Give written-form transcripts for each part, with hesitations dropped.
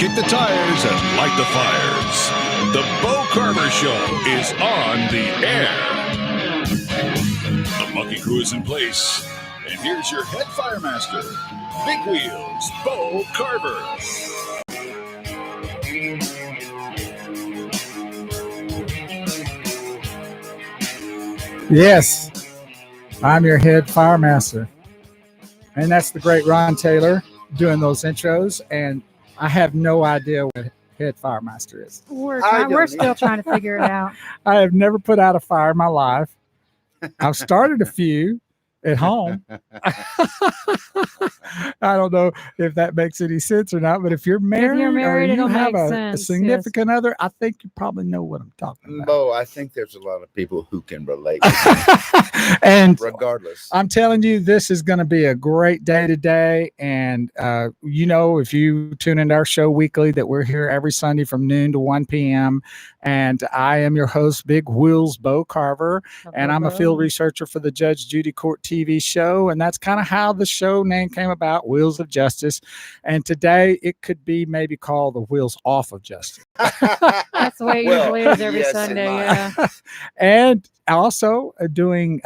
kick the tires, and light the fires. The Bo Carver Show is on the air. The Monkey Crew is in place. And here's your head firemaster, Big Wheels, Bo Carver. Yes, I'm your head firemaster. And that's the great Ron Taylor doing those intros. And I have no idea what head firemaster is. We're still trying to figure it out. I have never put out a fire in my life. I've started a few at home. I don't know if that makes any sense or not, but if you're married, or you have a significant other, I think you probably know what I'm talking about. Bo, I think there's a lot of people who can relate. And regardless, I'm telling you, this is going to be a great day today. And if you tune into our show weekly, that we're here every Sunday from noon to 1 p.m. And I am your host, Big Wheels Bo Carver, and I'm a field researcher for the Judge Judy Court TV show. And that's kind of how the show name came about, Wheels of Justice. And today it could be maybe called the Wheels Off of Justice. That's the way it usually is every Sunday. Yeah. And also doing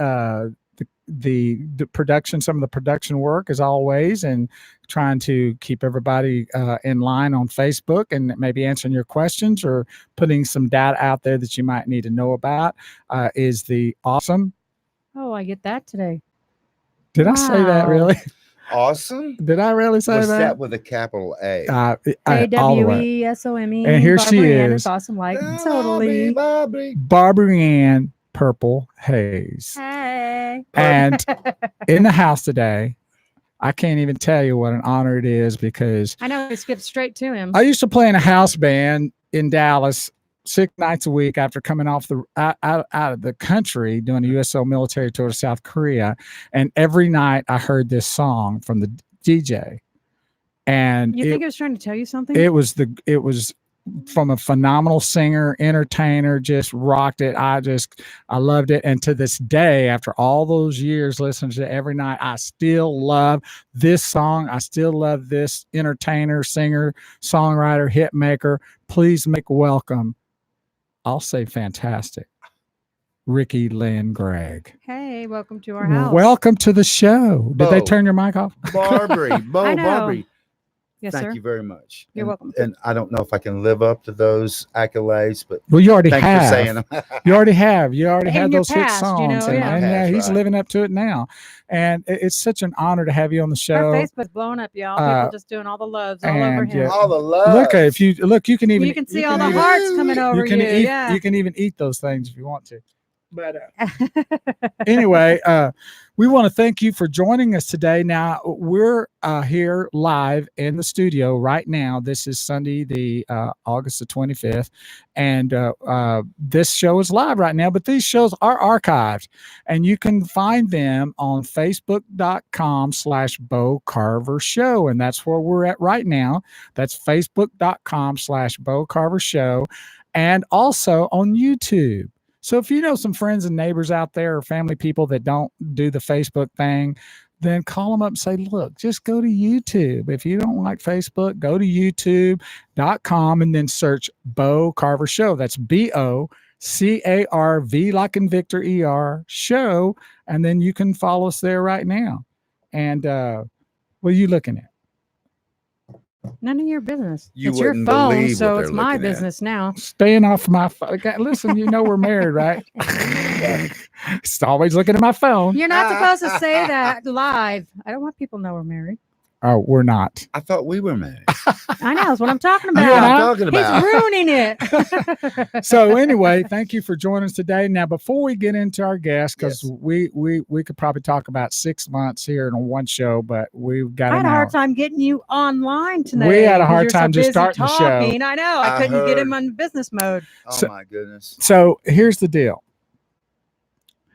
the production, some of the production work as always, and trying to keep everybody in line on Facebook and maybe answering your questions or putting some data out there that you might need to know about is the awesome. Oh, I get that today. Did I say that really? Awesome. Did I really say Was that? that with a capital A? AWESOME. And here she is. Awesome, like totally. Barbara Ann Purple Hayes. Hey. And in the house today, I can't even tell you what an honor it is, because I know we skipped straight to him. I used to play in a house band in Dallas 6 nights a week after coming off out of the country doing a USO military tour to South Korea. And every night I heard this song from the DJ. And you think it was trying to tell you something? It was from a phenomenal singer, entertainer, just rocked it. I loved it. And to this day, after all those years listening to it every night, I still love this song. I still love this entertainer, singer, songwriter, hit maker. Please make welcome, I'll say fantastic, Ricky, Lynn, Gregg. Hey, welcome to our house. Welcome to the show. Did they turn your mic off? Barbary. Yes, Thank you very much. You're welcome. And I don't know if I can live up to those accolades, but well, you already thanks have. for saying them. You already have. You already had those hit past, songs, and he's living up to it now. And it's such an honor to have you on the show. Our Facebook's blowing up, y'all. People just doing all the loves all over him. All the love. Look, you can even see all the hearts coming over you. You can even eat those things if you want to. But anyway, we want to thank you for joining us today. Now, we're here live in the studio right now. This is Sunday, the August the 25th. And this show is live right now, but these shows are archived. And you can find them on Facebook.com/Bo Carver Show. And that's where we're at right now. That's Facebook.com/Bo Carver Show. And also on YouTube. So if you know some friends and neighbors out there or family people that don't do the Facebook thing, then call them up and say, look, just go to YouTube. If you don't like Facebook, go to youtube.com and then search Bo Carver Show. That's BOCARV like in Victor ER show. And then you can follow us there right now. And what are you looking at? None of your business. It's your phone, so it's my business now. Staying off my phone. Listen, you know we're married, right? It's always looking at my phone. You're not supposed to say that live. I don't want people to know we're married. Oh, we're not. I thought we were married. I know. That's what I'm talking about. He's ruining it. So anyway, thank you for joining us today. Now, before we get into our guest, because we could probably talk about 6 months here in one show, but we've got I had a hard time getting you online tonight. We had a hard time just starting the show. I know. I couldn't get him on business mode. Oh, my goodness. So here's the deal.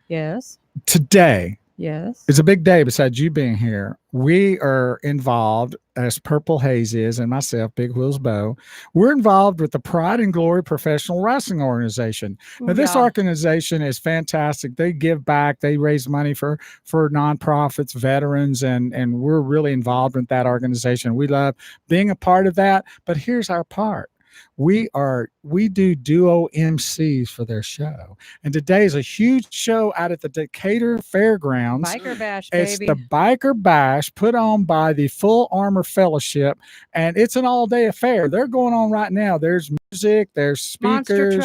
Yes. Today, Yes. It's a big day besides you being here. We are involved, as Purple Haze is, and myself, Big Wheels Bo. We're involved with the Pride and Glory Professional Wrestling Organization. Now, this organization is fantastic. They give back. They raise money for nonprofits, veterans, and we're really involved with that organization. We love being a part of that. But here's our part. We do duo MCs for their show. And today is a huge show out at the Decatur Fairgrounds. Biker Bash, baby. It's the Biker Bash put on by the Full Armor Fellowship. And it's an all-day affair. They're going on right now. There's music, there's speakers,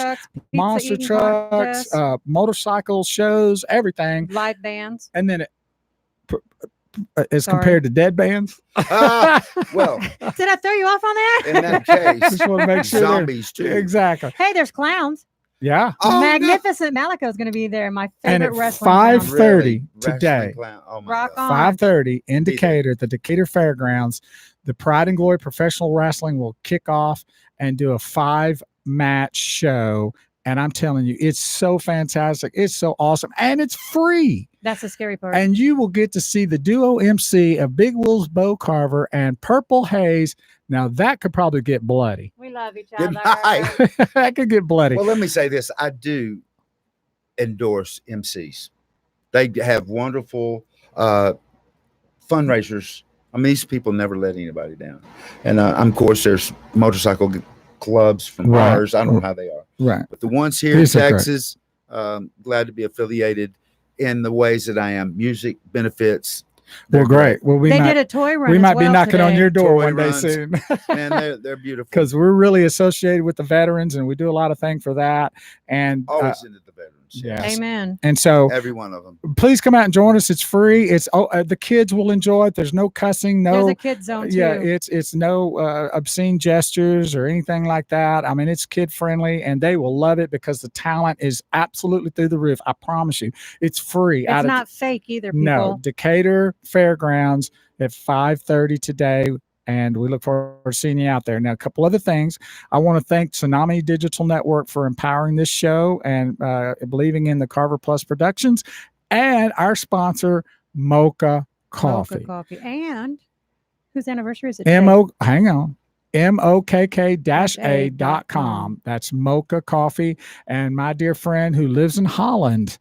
monster trucks, motorcycle shows, everything. Live bands. And then as compared to dead bands. Well, did I throw you off on that? In that case, just want to make sure zombies too. Exactly. Hey, there's clowns. Yeah. Magnificent Malico is going to be there. My and favorite at wrestling. 5:30 today. Rock on. 5:30 in Decatur at the Decatur Fairgrounds. The Pride and Glory Professional Wrestling will kick off and do a 5-match show. And I'm telling you, it's so fantastic. It's so awesome. And it's free. That's the scary part. And you will get to see the duo MC of Big Will's Bo Carver and Purple Haze. Now, that could probably get bloody. We love each other. That could get bloody. Well, let me say this. I do endorse MCs. They have wonderful fundraisers. I mean, these people never let anybody down. And, of course, there's motorcycle clubs from bars. I don't know how they are. Right. But the ones here in Texas, glad to be affiliated in the ways that I am. Music, benefits. Well, great. Well, they did a toy run. We might be knocking on your door toy one day runs. soon. Man, they're beautiful. Because we're really associated with the veterans, and we do a lot of things for that. And always into the veterans. Yes. Amen. And so every one of them. Please come out and join us. It's free. It's the kids will enjoy it. There's no cussing. No, there's a kid zone too. Yeah, it's no obscene gestures or anything like that. I mean, it's kid friendly, and they will love it because the talent is absolutely through the roof. I promise you, it's free. It's not fake either. People. No, Decatur Fairgrounds at 5:30 today. And we look forward to seeing you out there. Now, a couple other things. I want to thank Tsunami Digital Network for empowering this show and believing in the Carver Plus Productions, and our sponsor, Mocha Coffee. Mocha Coffee. And whose anniversary is it? Hang on. MOKK-A.com. That's Mocha Coffee. And my dear friend who lives in Holland,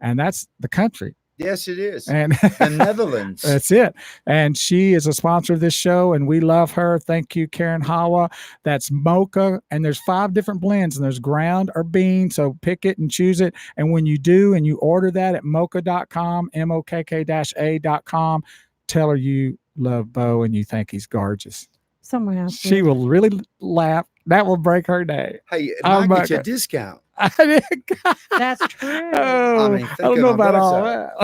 and that's the country. Yes, it is. And the Netherlands. That's it. And she is a sponsor of this show, and we love her. Thank you, Karen Hawa. That's Mocha. And there's 5 different blends, and there's ground or bean. So pick it and choose it. And when you do, and you order that at mocha.com, MOKK-A.com, tell her you love Bo and you think he's gorgeous. Someone else. She will really laugh. That will break her day. Hey, I get you a discount. That's true. Oh, I don't know about all that.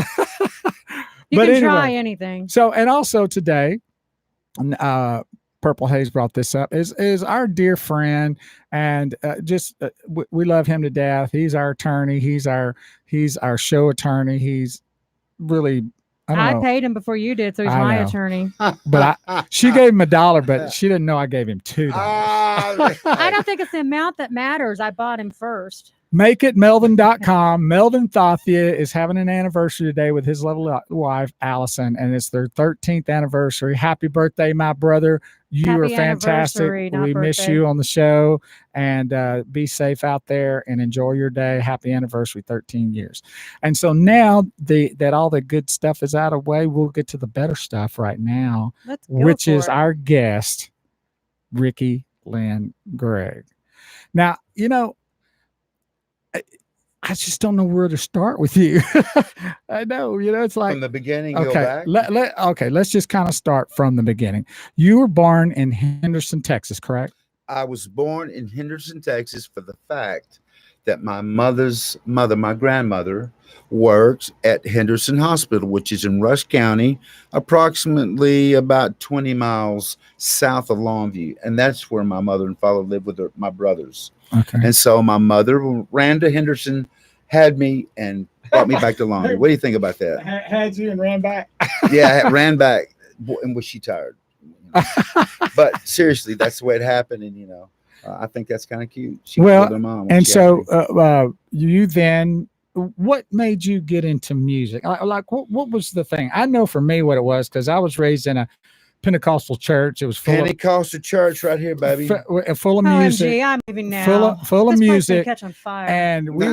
You can try anything. So, and also today, Purple Haze brought this up, is our dear friend, and we love him to death. He's our attorney. He's our show attorney. He's really. I paid him before you did, so he's my attorney. But she gave him $1, but she didn't know I gave him $2. I don't think it's the amount that matters. I bought him first. MakeItMelvin.com. Melvin Thathia is having an anniversary today with his lovely wife, Allison, and it's their 13th anniversary. Happy birthday, my brother. You are fantastic. We miss you on the show, and be safe out there and enjoy your day. Happy anniversary, 13 years. And so now that all the good stuff is out of the way, we'll get to the better stuff right now, which is our guest, Ricky Lynn Gregg. Now, I just don't know where to start with you. I know, it's like from the beginning. Okay, go back. Okay, let's just kind of start from the beginning. You were born in Henderson, Texas, correct? I was born in Henderson, Texas, for the fact that my mother's mother, my grandmother, worked at Henderson Hospital, which is in Rush County, approximately about 20 miles south of Longview, and that's where my mother and father lived with my brothers. Okay. And so my mother ran to Henderson, had me, and brought me back to Longview. What do you think about that? Had you and ran back? Yeah, I ran back. And was she tired? But seriously, that's the way it happened. And, I think that's kind of cute. She was with her mom. And so you then what made you get into music? Like what was the thing? I know for me what it was, because I was raised in a Pentecostal church. It was Pentecostal church right here, baby. Full of music. OMG, I'm leaving now. Full of this music. Catch on fire. And we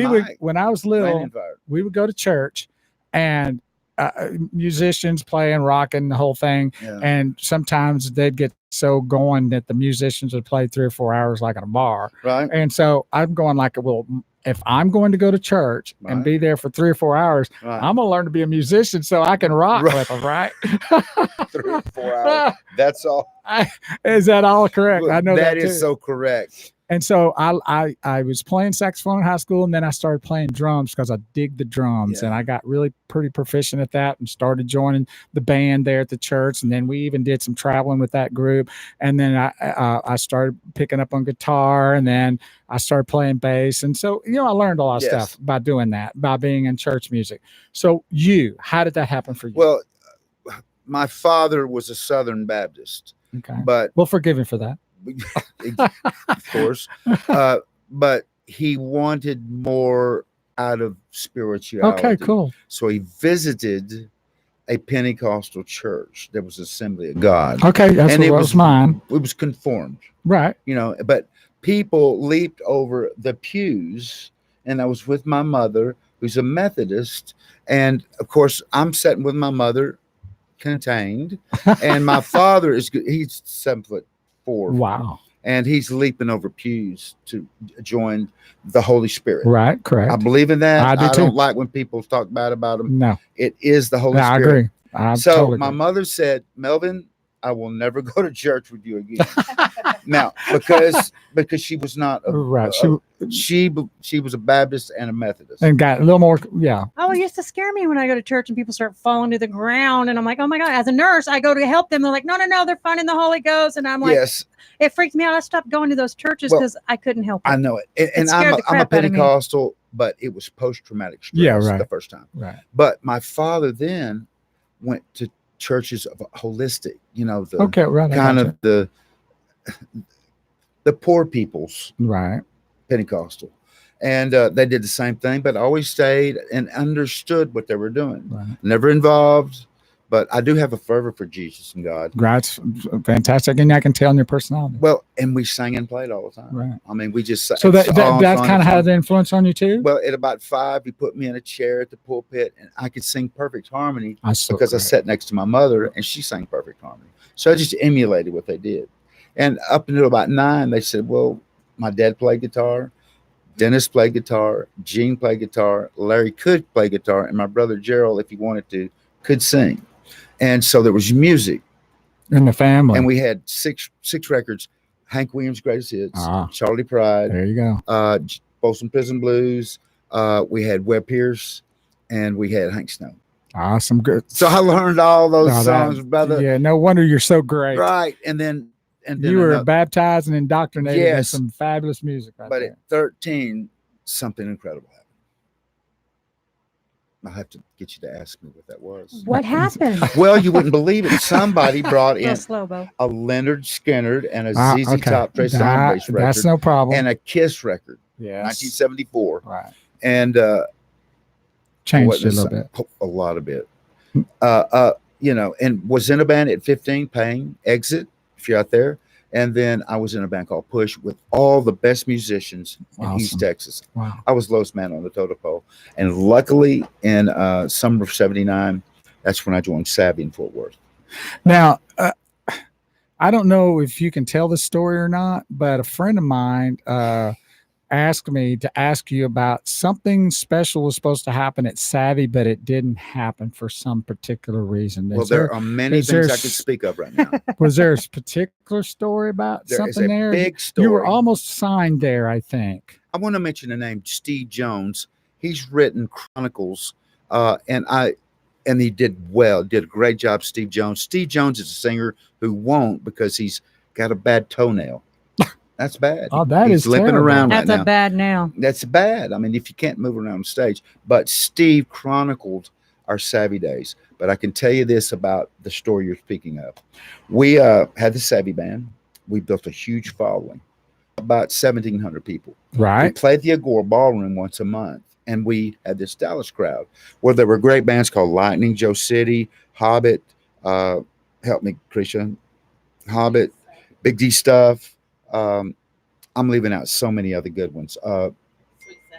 would, when I was little, we would go to church, and musicians playing, rocking, the whole thing. Yeah. And sometimes they'd get so going that the musicians would play 3 or 4 hours like at a bar. Right. And so I'm going like, well, if I'm going to go to church and be there for 3 or 4 hours, I'm going to learn to be a musician so I can rock with them, right? 3 or 4 hours. That's all. Is that all correct? I know that is so correct. And so I was playing saxophone in high school, and then I started playing drums because I dig the drums, and I got really pretty proficient at that, and started joining the band there at the church. And then we even did some traveling with that group. And then I started picking up on guitar, and then I started playing bass. And so, I learned a lot of stuff by doing that, by being in church music. So how did that happen for you? Well, my father was a Southern Baptist. Okay. But we'll forgive him for that. Of course. But he wanted more out of spirituality. Okay, cool. So he visited a Pentecostal church. There was Assembly of God. Okay, that's what was mine. It was conformed. Right. But people leaped over the pews, and I was with my mother, who's a Methodist. And of course, I'm sitting with my mother, contained, and my father he's 7'4". Wow. And he's leaping over pews to join the Holy Spirit. Right, correct. I believe in that. I do too. Don't like when people talk bad about him. No. It is the Holy Spirit. I agree. So totally my agree. mother said, Melvin, I will never go to church with you again. Now, because she was not right. She was a Baptist and a Methodist. And got a little more, Oh, it used to scare me when I go to church and people start falling to the ground. And I'm like, oh my God, as a nurse, I go to help them. They're like, no, they're finding the Holy Ghost. And I'm like, yes. It freaked me out. I stopped going to those churches because I couldn't help it. I know it. And I'm a Pentecostal, but it was post-traumatic stress the first time. Right. But my father then went to churches of holistic, kind of the poor people's Pentecostal. And they did the same thing, but always stayed and understood what they were doing. Right. Never involved, but I do have a fervor for Jesus and God. That's fantastic. And I can tell in your personality. Well, and we sang and played all the time. Right. I mean, we just so that kind of had an influence on you too. Well, at about 5, he put me in a chair at the pulpit, and I could sing perfect harmony because I sat next to my mother, and she sang perfect harmony. So I just emulated what they did. And up until about 9, they said, well, my dad played guitar, Dennis played guitar, Gene played guitar, Larry could play guitar, and my brother Gerald, if he wanted to, could sing. And so there was music in the family, and we had six records: Hank Williams' Greatest Hits, Charlie Pride, there you go, Folsom Prison Blues. We had Webb Pierce, and we had Hank Snow. Awesome, good. So I learned all those songs, brother. Yeah, no wonder you're so great. Right, and then you were baptized and indoctrinated in some fabulous music. But at 13, something incredible happened. I'll have to get you to ask me what that was. What happened? Well, you wouldn't believe it. Somebody brought in a Leonard Skinner and a ZZ Top Trace Hombres record. That's no problem. And a Kiss record. Yes. 1974. Right. And changed it a little bit. A lot of it. And was in a band at 15, Pain, Exit, if you're out there. And then I was in a band called Push with all the best musicians in East Texas. Wow. I was lowest man on the totem pole. And luckily in summer of 79, that's when I joined Savvy in Fort Worth. Now, I don't know if you can tell this story or not, but a friend of mine asked me to ask you about something special was supposed to happen at Savvy, but it didn't happen for some particular reason. Well, there are many things I could speak of right now. Was there a particular story about something there? Big story. You were almost signed there, I think. I want to mention the name Steve Jones. He's written Chronicles, and he did a great job, Steve Jones. Steve Jones is a singer who won't because he's got a bad toenail. That's bad. Oh, he's limping terrible. around That's right now. a bad nail. That's bad. I mean, if you can't move around on stage. But Steve chronicled our Savvy days. But I can tell you this about the story you're speaking of. We had the Savvy band. We built a huge following, about 1,700 people. Right. We played the Agora Ballroom once a month. And we had this Dallas crowd where there were great bands called Lightning, Joe City, Hobbit, help me, Krisha, Hobbit, Big D Stuff. I'm leaving out so many other good ones.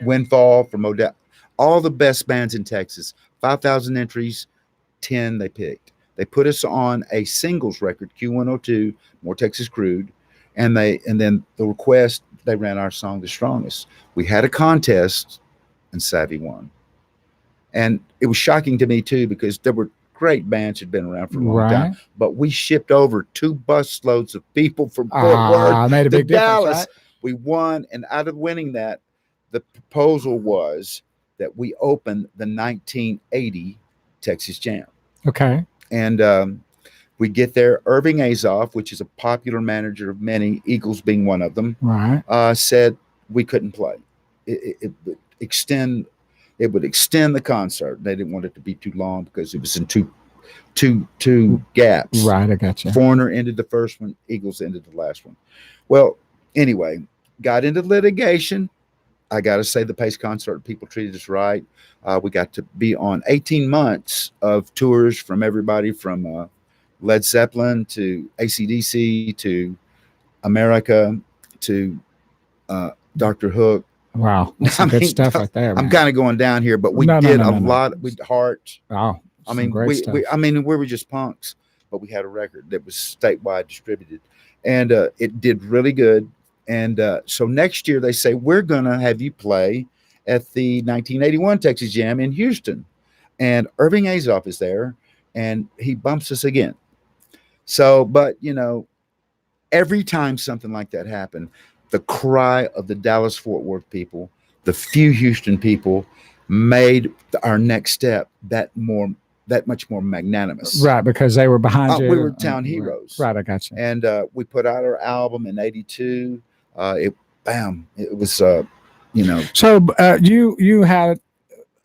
Windfall from Odell. All the best bands in Texas. 5,000 entries, 10 they picked. They put us on a singles record, Q102, More Texas Crude, and then the request, they ran our song The Strongest. We had a contest and Savvy won. And it was shocking to me too, because there were great bands had been around for a long time, but we shipped over 2 bus loads of people from Fort Worth made a to big Dallas. Right? We won, and out of winning that, the proposal was that we opened the 1980 Texas Jam. Okay. And we get there. Irving Azoff, which is a popular manager of many, Eagles being one of them, right, said we couldn't play. It would extend the concert. They didn't want it to be too long because it was in two gaps. Right, I got you. Foreigner ended the first one, Eagles ended the last one. Well, anyway, got into litigation. I got to say, the Pace concert, people treated us right. We got to be on 18 months of tours from everybody from Led Zeppelin to AC/DC to America to Dr. Hook. Wow, that's some good stuff right there. I'm kind of going down here, but we did a lot with Heart. Oh, I mean, we were just punks, but we had a record that was statewide distributed, and it did really good. And so next year they say, we're going to have you play at the 1981 Texas Jam in Houston. And Irving Azoff is there, and he bumps us again. So, but, every time something like that happened, the cry of the Dallas-Fort Worth people, the few Houston people, made our next step that much more magnanimous. Right, because they were behind you. We were town heroes. Right, I got you. And we put out our album in '82. It was, So you had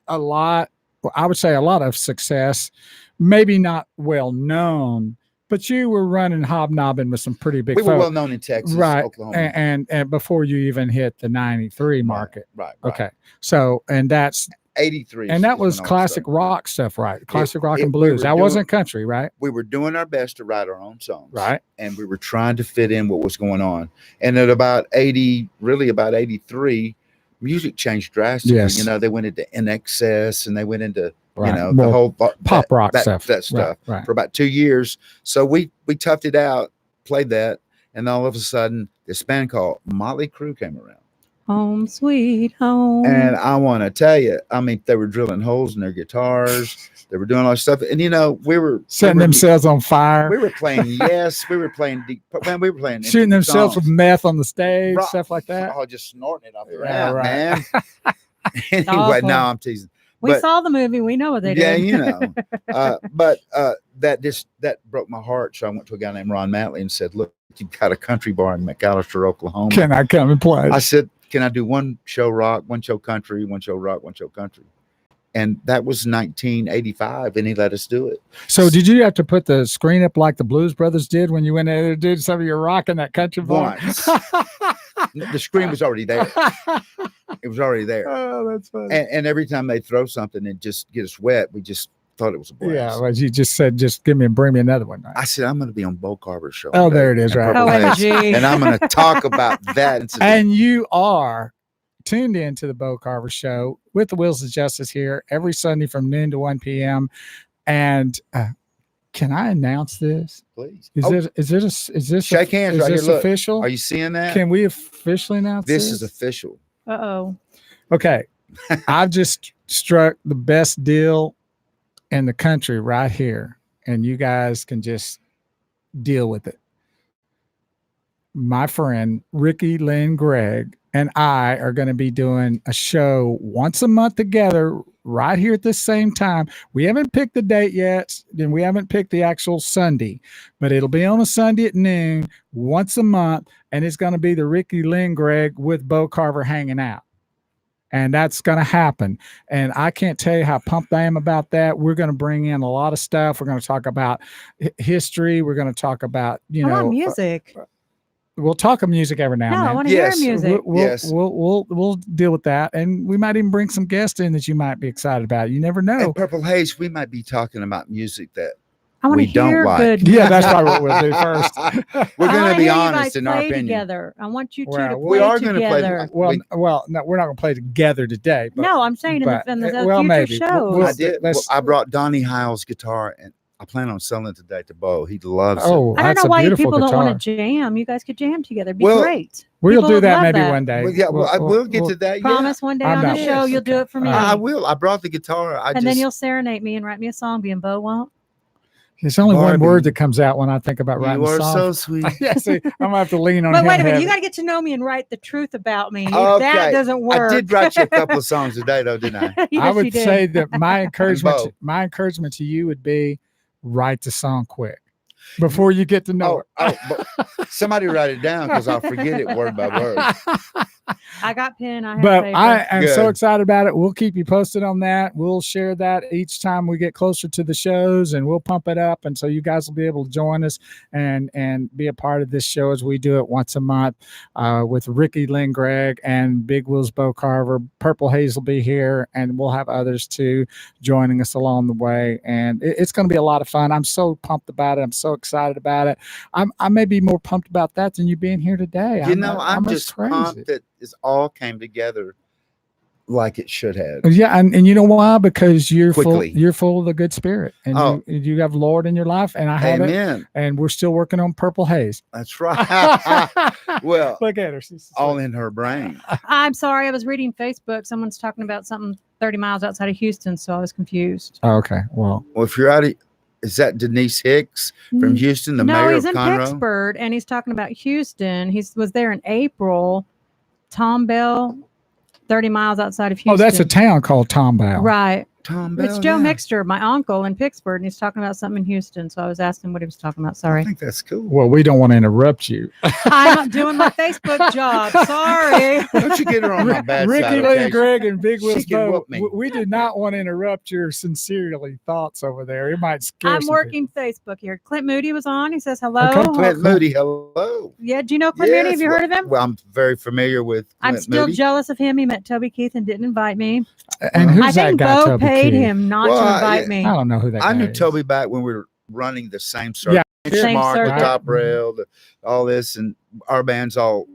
a lot, I would say a lot of success, maybe not well known, but you were running hobnobbing with some pretty big. We were well known in Texas, right? Oklahoma, and before you even hit the '93 market, right. Okay, so and that's '83, and that was classic rock stuff, right? Classic rock and blues. That wasn't country, right? We were doing our best to write our own songs, right? And we were trying to fit in what was going on. And at about '83, music changed drastically. Yes. They went into NXS and they went into right. The whole pop rock stuff. That stuff right. for about 2 years. So we toughed it out, played that, and all of a sudden this band called Motley Crue came around. Home sweet home. And I want to tell you, I mean, they were drilling holes in their guitars. They were doing all this stuff. And, we were setting themselves on fire. We were playing, we were playing shooting themselves songs. with meth on the stage, stuff like that. Oh, just snorting it off the right. man. Anyway, no, I'm teasing. We saw the movie. We know what they did. Yeah, but that broke my heart. So I went to a guy named Ron Matley and said, look, you've got a country bar in McAllister, Oklahoma. Can I come and play? I said, can I do one show rock, one show country, one show rock, one show country? And that was 1985, and he let us do it. So did you have to put the screen up like the Blues Brothers did when you went in there to do some of your rock in that country bar? Once. The screen was already there. It was already there. Oh, that's funny. And every time they throw something and just get us wet, we just thought it was a blast. Yeah, well, you just said, just bring me another one. Right? I said, I'm going to be on Bo Carver's show. Oh, there it is, right? OMG. And I'm going to talk about that. And you are tuned in to the Bo Carver Show with the Wheels of Justice here every Sunday from noon to 1 p.m. And can I announce this? Please. Is this shake hands right this here? Look. Official? Are you seeing that? Can we officially announce this? This is official. Uh-oh. Okay. I've just struck the best deal in the country right here, and you guys can just deal with it. My friend Ricky, Lynn, Gregg, and I are going to be doing a show once a month together right here at the same time. We haven't picked the date yet, and we haven't picked the actual Sunday, but it'll be on a Sunday at noon once a month, and it's going to be the Ricky, Lynn, Gregg with Bo Carver hanging out. And that's going to happen. And I can't tell you how pumped I am about that. We're going to bring in a lot of stuff. We're going to talk about history. We're going to talk about, music. we'll talk of music every now No, I and then. want to hear Yes, music. We'll deal with that, and we might even bring some guests in that you might be excited about. You never know. At Purple Haze, we might be talking about music that I want to we don't hear like. good Yeah, that's music. probably what we'll do first. We're I going wanna to be hear you honest guys in our play opinion. together. I want you two Well, to we play are gonna play together. Well, no, we're not going to play together today. But, No, I'm saying in the, but, in the well, future maybe. shows. We'll- I did. Well, let's- I brought Donnie Hiles' guitar, and I plan on selling it today to Bo. He loves Oh, I don't that's know a why beautiful people don't guitar. want to jam. You guys could jam together. It'd be Well, great. We'll People do would that love maybe that. one day. it. Well, yeah, we'll get to that. Promise one day I'm on the not- show you'll do it for me. I will. I brought the guitar. and then you'll serenade me and write me a song being Bo won't. There's only one Barbie, word that comes out when I think about writing You are so songs. sweet. Yeah, see, I'm gonna have to lean on. But him wait a minute, heavy. you got to get to know me and write the truth about me. If Okay. that doesn't work. I did write you a couple of songs today, though, didn't I? Yes, I you would did. say that my encouragement, Bo. to you would be write the song quick before you get to know But somebody write it down because I'll forget it word by word. I got pen. I have But paper. I am so Good. excited about it. We'll keep you posted on that. We'll share that each time we get closer to the shows, and we'll pump it up. And so you guys will be able to join us and be a part of this show as we do it once a month with Ricky, Lynn, Gregg, and Big Will's Bo Carver. Purple Haze will be here, and we'll have others too joining us along the way. And it's going to be a lot of fun. I'm so pumped about it. I'm so excited about it. I may be more pumped about that than you being here today. I'm just pumped that it all came together like it should have. Yeah, and you know why? Because you're Quickly. full of the good spirit, and Oh. you have Lord in your life, and I have it, Amen. and we're still working on Purple Haze. That's right. Well, Look at her. She's all in her brain. I'm sorry. I was reading Facebook. Someone's talking about something 30 miles outside of Houston, so I was confused. Oh, okay. Well, Well, if you're out of, is that Denise Hicks from Houston, the no, mayor he's of in Conroe? Pittsburgh, and he's talking about Houston. He was there in April. Tom Bell, 30 miles outside of Houston. oh, that's a town called Tomball. right. Tom It's Bell, Joe yeah. Mixter, my uncle in Pittsburgh, and he's talking about something in Houston. So I was asking what he was talking about. I Sorry. think that's cool. Well, we don't want to interrupt you. I'm not doing my Facebook job. Sorry. Don't you get her on my bad Ricky, side, Lee, okay? Greg, and Big She Will's can Bo, whoop me. we do not want to interrupt your sincerely thoughts over there. It might scare I'm some working Facebook here. Clint Moody was on. He says hello. Okay, Clint Moody, hello. Yeah, do you know Clint Moody? Have you heard of him? Well, I'm very familiar with I'm Clint still Moody. jealous of him. He met Toby Keith and didn't invite me. people. And who's I think that guy? Bo Toby paid Keith? him not Well, to invite yeah. me. I don't know who that I guy knew is. Toby back when we were running the same circle. Yeah. Same Benchmark, the circuit. top rail, all this, and our bands all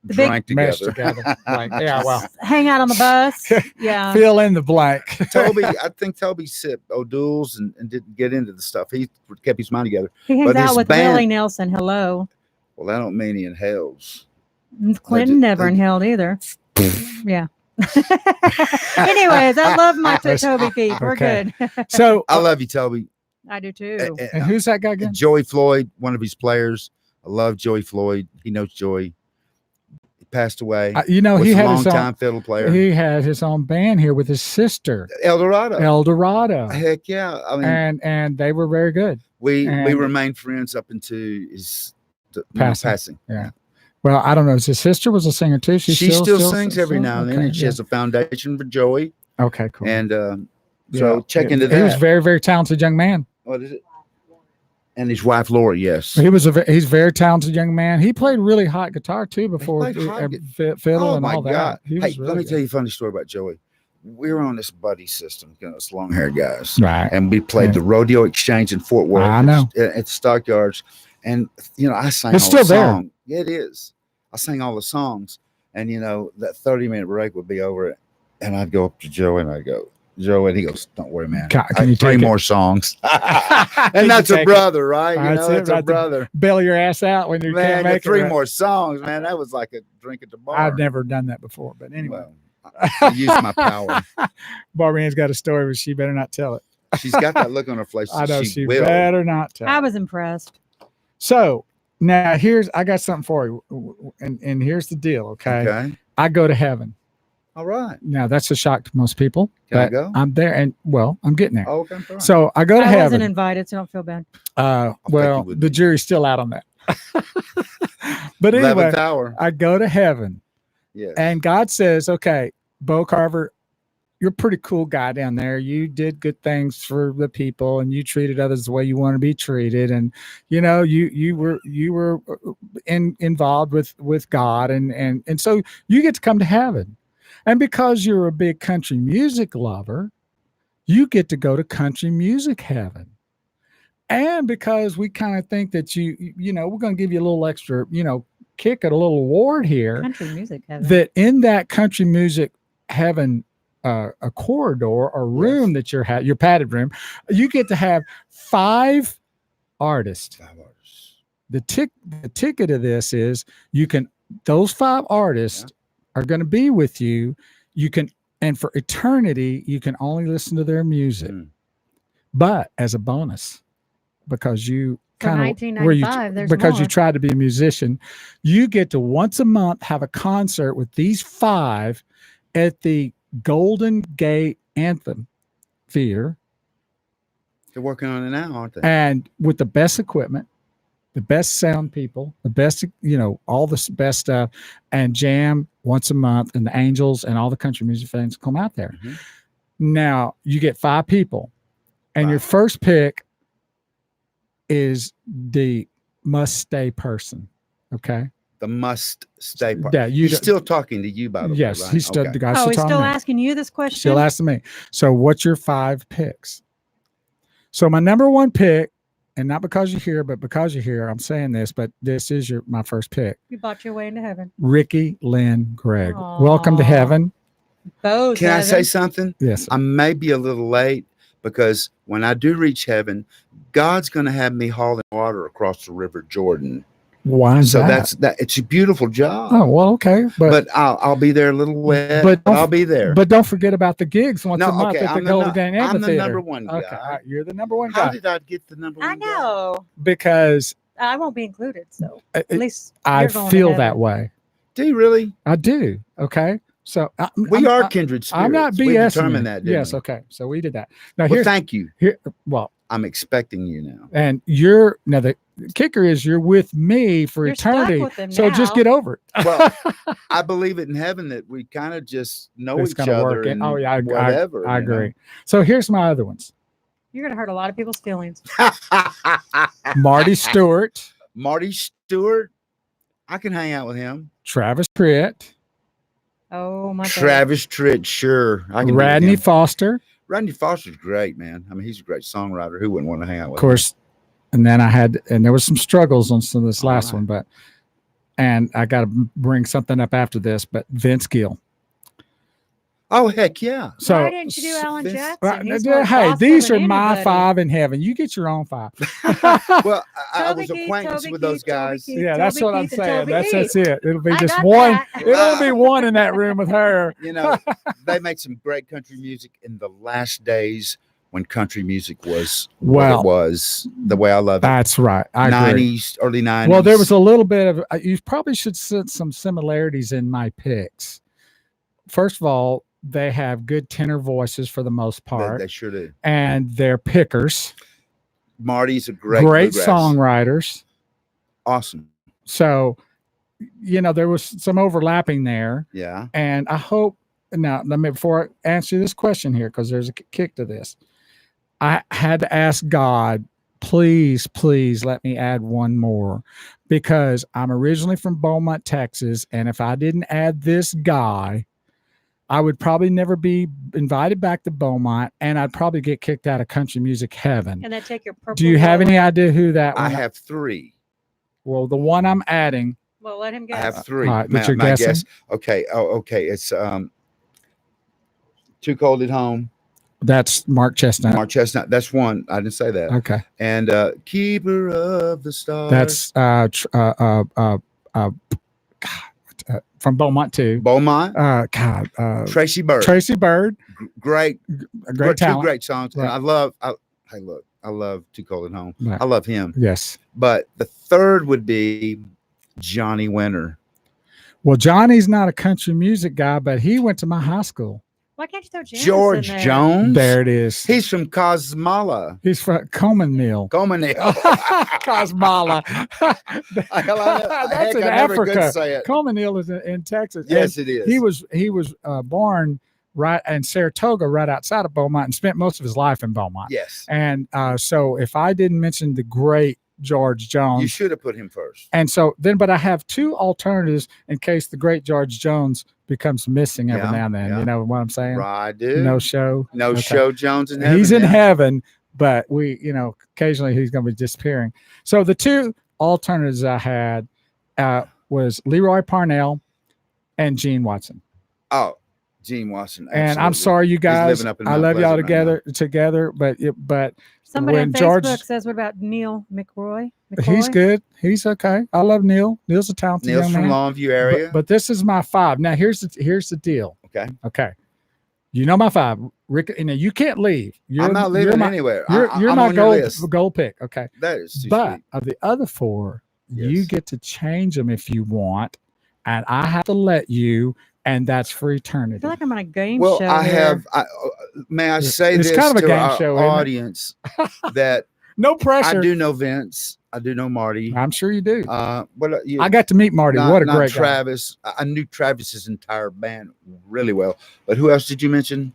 The big- drank Meshed together. together. Like, yeah, well, Hang out on the bus. Yeah. fill in the blank. Toby, I think Toby sipped O'Doul's and didn't get into the stuff. He kept his mind together. He hangs but out his with band- Willie Nelson. Hello. Well, that don't mean he inhales. Clinton never inhaled either. Yeah. Anyways, I love my Toby Keith. We're Okay. good. So, I love you, Toby. I do too. and who's that guy again? Joey Floyd, one of his players. I love Joey Floyd. He knows Joey. He passed away. You know, Was he a had long his own. time fiddle player. He had his own band here with his sister, El Dorado. El Dorado, Heck yeah. I mean, and they were very good. we and- remained friends up into his Passing. passing. Well, I don't know. His sister was a singer too. She still sings every now and then, and she has a foundation for Joey. Okay, cool. And Yeah, so check into that. He was a very, very talented young man. What is it? And his wife Lori, yes. He's a very talented young man. He played really hot guitar too before played hot fiddle Oh and my all that. God! He Hey, was let really me tell you a funny story about Joey. We were on this buddy system, you know, us long-haired guys, good. Right. and we played Yeah. the Rodeo Exchange in Fort Worth. I know. at the Stockyards, and you know, I sang. It's all still the there. song. Yeah, it is. I sang all the songs, and you know, that 30-minute break would be over, and I'd go up to Joey and I'd go, Joey, and he goes, "Don't worry, man. Can I you three take it?" more songs." Can And you that's a take it? brother, right? You That's know, it, that's a right there. brother. Bail your ass out when you Man, can't the make three it. more songs, man. That was like a drink at the bar. I've never done that before, but anyway. Well, I used my power. Barbara Ann's got a story, but she better not tell it. She's got that look on her face. I know she she will. better not tell. I was impressed. So now I got something for you, and here's the deal. Okay, Okay. I go to heaven. All right. Now that's a shock to most people. Can I but go? I'm there, and well, I'm getting there. Oh, okay. All right. So I go to I wasn't heaven. invited, so don't feel bad. think Well, you would the be. jury's still out on that. But 11th anyway, hour. I go to heaven, Yes. and God says, "Okay, Bo Carver, you're a pretty cool guy down there. You did good things for the people, and you treated others the way you want to be treated. And you were involved with God, and so you get to come to heaven. And because you're a big country music lover, you get to go to country music heaven. And because we kind of think that we're going to give you a little extra, kick at a little award here. Country music heaven. That in that country music heaven, a corridor or room that your padded room, you get to have 5 artists. 5 artists. The ticket of this is those 5 artists are going to be with you. And for eternity, you can only listen to their music. But as a bonus, because you kind of because you tried to be a musician, you get to once a month have a concert with these 5 at the Golden Gate Anthem Theater. They're working on it now, aren't they? And with the best equipment, the best sound people, the best, all the best stuff, and jam once a month, and the Angels and all the country music fans come out there. Mm-hmm. Now you get 5 people, and your first pick is the must stay person. Okay. The must stay part. Yeah, he's still talking to you, by the way. Yes, Right? he's still the guy. He's still asking you this question. Still asking me. So, what's your 5 picks? So, my number 1 pick, and not because you're here, but because you're here, I'm saying this, but this is my first pick. You bought your way into heaven. Ricky, Lynn, Gregg. Aww. Welcome to heaven. Can I say something? Yes. I may be a little late, because when I do reach heaven, God's going to have me hauling water across the River Jordan. Why is that? So it's a beautiful job. Oh, well, okay. But I'll be there a little wet, but I'll be there. But don't forget about the gigs once a month at the Golden Gate Amphitheater. I'm the number 1 guy. Okay, you're the number 1 guy. How did I get the number 1 I know. guy? Because I won't be included, so at least I feel that way. Do you really? I do. Okay. So we are kindred spirits. I'm not BSing. We determined that. Yes. We? Okay. So we did that. Now, thank you. Well, I'm expecting you now. And the kicker is you're with me for eternity. So just get over it. Well, I believe it in heaven that we kind of just know each other. And whatever. I agree. So here's my other ones. You're going to hurt a lot of people's feelings. Marty Stewart. Marty Stewart. I can hang out with him. Travis Tritt. Oh my God. Travis Tritt, sure. I can. Radney Foster. Radney Foster's great, man. I mean, he's a great songwriter. Who wouldn't want to hang out with him? Of course. And then there was some struggles on some of this last one, and I got to bring something up after this, but Vince Gill. Oh, heck yeah. So, why didn't you do Alan Jackson? Hey, these are my 5 in heaven. You get your own 5. Well, I was acquainted with those guys. Yeah, that's what I'm saying. That's it. It'll be just one. It'll be one in that room with her. They make some great country music in the last days when country music was what it was, the way I love it. That's right. I 90s, agree. Early 90s. Well, there was a little bit of, you probably should see some similarities in my picks. First of all, they have good tenor voices for the most part. They sure do. And they're pickers. Marty's a great songwriters. Awesome. So, there was some overlapping there. Yeah. And I hope, now, before I answer this question here, because there's a kick to this, I had to ask God, please let me add one more, because I'm originally from Beaumont, Texas. And if I didn't add this guy, I would probably never be invited back to Beaumont, and I'd probably get kicked out of country music heaven. And they take your purple. Do you have any idea who that one? I have 3. Well, the one I'm adding. Well, let him guess. I have 3. All right, but you're guessing? Guess. Okay. Oh, okay. It's Too Cold at Home. That's Mark Chestnut. Mark Chestnut. That's one. I didn't say that. Okay. And Keeper of the Stars. That's from Beaumont too. Beaumont. Tracy Byrd. Tracy Byrd. Great talent. 2 great songs. Right. And I love Too Cold at Home. Right. I love him. Yes. But the 3rd would be Johnny Winter. Well, Johnny's not a country music guy, but he went to my high school. Why can't you throw James George in there? Jones. There it is. He's from Cosmola. He's from Coleman Mill. Cosmola. That's in Africa. Say it. Coleman Mill is in Texas. Yes, it is. He was born right in Saratoga, right outside of Beaumont, and spent most of his life in Beaumont. Yes. And so if I didn't mention the great George Jones, You should have put him first. and so then, but I have two alternatives in case the great George Jones becomes missing every Yeah, now and then. yeah. You know what I'm saying? Right, dude. No show. No Okay. show Jones in heaven. He's in yeah. heaven, but occasionally he's going to be disappearing. So the two alternatives I had was Leroy Parnell and Gene Watson. Oh, Gene Watson. And I'm absolutely. sorry, you guys. living up in I Mount love y'all Pleasant right together, but Somebody when on Facebook George- says, "What about Neil McRoy?" he's good. He's okay. I love Neil. Neil's a talented Neil's young from man. Longview area. But this is my 5. Now here's the deal. Okay. You know my 5, Rick. You can't leave. I'm not leaving anywhere. You're I'm my on your list. gold pick. Okay. That is too But sweet. of the other 4, you Yes. get to change them if you want, and I have to let you, and that's for I eternity. feel like I'm on a game Well, show. I here. have. May I say It's this kind of a to game our show, isn't it? audience that No pressure. I do know Vince. I do know Marty. I'm sure you do. But I got to meet Marty. not, What a not great guy. Travis. I knew Travis's entire band really well. But who else did you mention?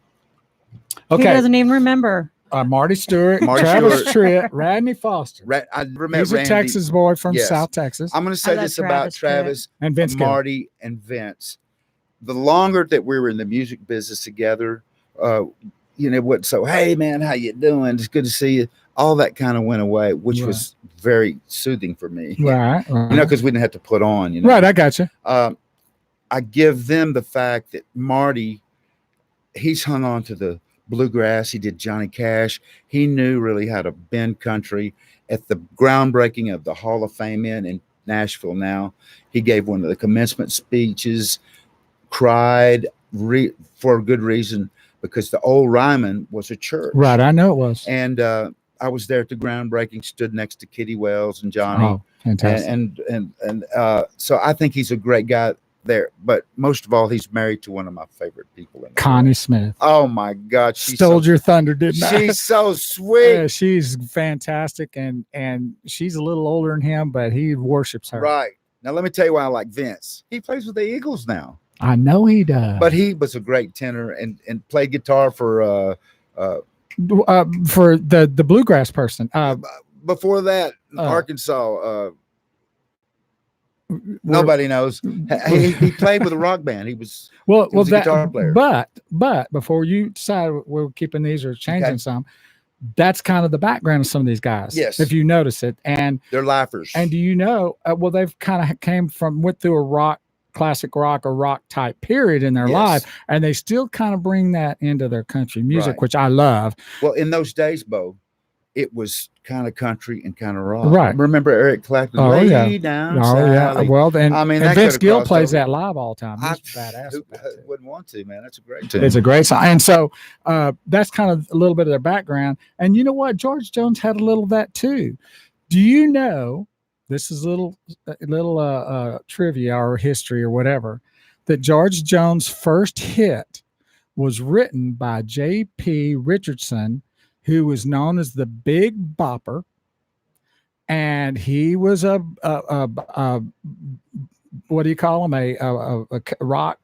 He Okay. doesn't even remember. Marty Stewart, Marty Travis Stewart. Tritt, Radney Foster. I never met He's a Randy. Texas boy from Yes. South Texas. I'm going to say love this about Travis Tritt. Travis, And Vince Gill. Marty, and Vince. The longer that we were in the music business together, it wasn't so, hey, man, how you doing? It's good to see you. All that kind of went away, which Right. was very soothing for me. Right. Because we didn't have to put on, Right. I got you. I give them the fact that Marty, he's hung on to the bluegrass. He did Johnny Cash. He knew really how to bend country. At the groundbreaking of the Hall of Fame in Nashville now, he gave one of the commencement speeches, cried for a good reason, because the old Ryman was a church. Right. I know it was. And I was there at the groundbreaking, stood next to Kitty Wells and Johnny. Oh, fantastic. And so I think he's a great guy there. But most of all, he's married to one of my favorite people. In the Connie world. Smith. Oh my God, she's Stole so, your thunder, didn't I? she's so sweet. Yeah, she's fantastic, and she's a little older than him, but he worships her. Right. Now let me tell you why I like Vince. He plays with the Eagles now, I know he does. but he was a great tenor and played guitar for the bluegrass person, before that Arkansas. Nobody knows. He played with a rock band. He was a guitar player. But before you decide we're keeping these or changing Okay. some, that's kind of the background of some of these guys. Yes. If you notice it, and They're lifers. do you know? Well, they've kind of went through a classic rock or rock type period in their Yes. life, and they still kind of bring that into their country music, Right. which I love. Well, in those days, Bo, it was kind of country and kind of rock. Right. Remember Eric Clapton? Oh, Lay yeah. down, Oh yeah. Sally. Well, then I mean, and that Vince could've Gill crossed plays over. that live all the time. He's badass. Who about it. wouldn't want to, man? That's a great tune. It's a great song. And so that's kind of a little bit of their background. And you know what? George Jones had a little of that too. Do you know, this is a little trivia or history or whatever, that George Jones' first hit was written by J.P. Richardson, who was known as the Big Bopper. And he was a what do you call him? A rock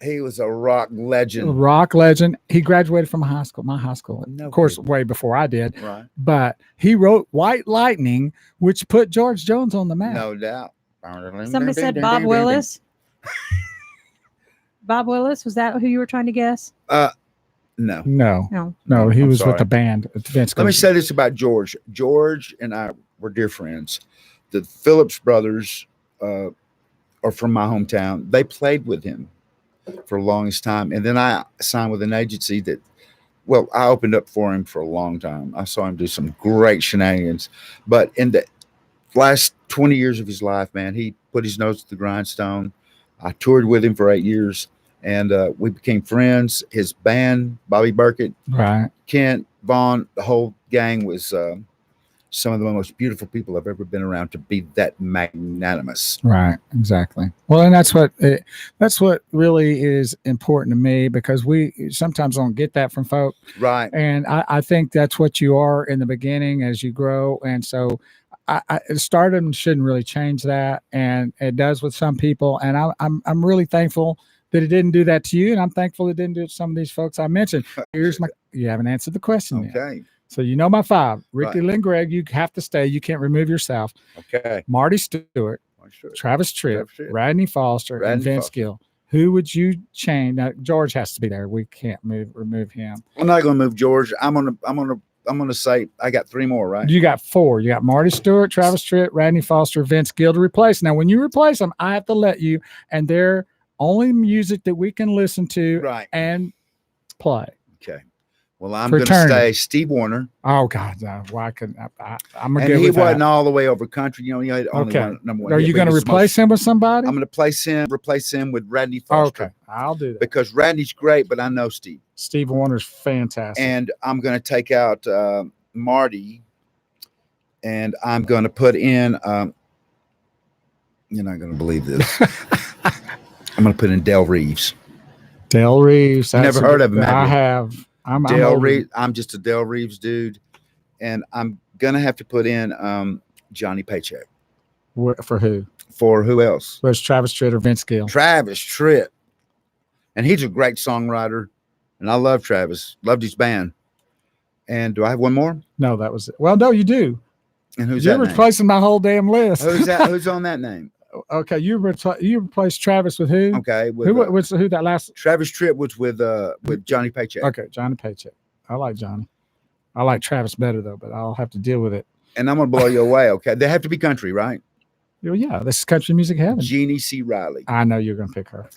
He was a rock legend. rock legend. He graduated from my high school, No of course, kidding. way before I did. Right. But he wrote White Lightning, which put George Jones on the map. No doubt. Somebody said Bob Willis. Bob Willis, was that who you were trying to guess? No. No. He I'm was sorry. with the band. Vince Let me Gill. say this about George. George and I were dear friends. The Phillips brothers are from my hometown. They played with him for the longest time. And then I signed with an agency that, well, I opened up for him for a long time. I saw him do some great shenanigans. But in the last 20 years of his life, man, he put his nose to the grindstone. I toured with him for 8 years. And we became friends. His band, Bobby Burkett, Right. Kent, Vaughn, the whole gang was some of the most beautiful people I've ever been around to be that magnanimous. Right. Exactly. Well, and that's what really is important to me, because we sometimes don't get that from folk. Right. And I think that's what you are in the beginning as you grow. And so stardom shouldn't really change that. And it does with some people. And I'm really thankful that it didn't do that to you, and I'm thankful it didn't do it to some of these folks I mentioned. You haven't answered the question yet. Okay. So you know my 5. Ricky, Right. Lynn, Gregg, you have to stay. You can't remove yourself. Okay. Marty Stewart, Sure. Travis Tritt, Radney Foster, and Radney Vince Foster. Gill. Who would you change? Now, George has to be there. We can't remove him. I'm not going to move George. I'm gonna say I got 3 more, right? You got 4. You got Marty Stewart, Travis Tritt, Radney Foster, Vince Gill to replace. Now, when you replace them, I have to let you, and they're only music that we can listen to Right. and play. Okay. Well, I'm going to say Steve Wariner. Oh God, no. Why couldn't I'm And good he with wasn't that. all the way over country. You know, he had only Okay. one, number 1. Are hit, you but going to he was replace him with somebody? I'm going to replace him with Radney Foster. Okay, I'll do that. Because Radney's great, but I know Steve. Steve Warner's fantastic. And I'm going to take out Marty, and I'm going to put in. You're not going to believe this. I'm going to put in Del Reeves. Del Reeves. Never heard of him. I have. I'm Del Reeves. I'm just a Del Reeves dude, and I'm gonna have to put in Johnny Paycheck. For who? For who else? Where's Travis Tritt or Vince Gill? Travis Tritt, and he's a great songwriter, and I love Travis. Loved his band. And do I have one more? No, that was it. Well, no, you do. And who's You're that? replacing my whole damn list. Who's that? Who's on that name? Okay, you replaced Travis with who? Okay, with, who that last? Travis Tritt was with Johnny Paycheck. Okay, Johnny Paycheck. I like Johnny. I like Travis better though, but I'll have to deal with it. And I'm gonna blow you away. Okay, they have to be country, right? Well, yeah, this is country music heaven. Jeannie C. Riley. I know you're gonna pick her.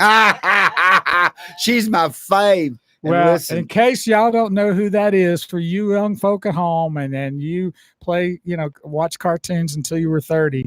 She's my fave. And well, listen, in case y'all don't know who that is, for you young folk at home, and then you play, watch cartoons until you were 30.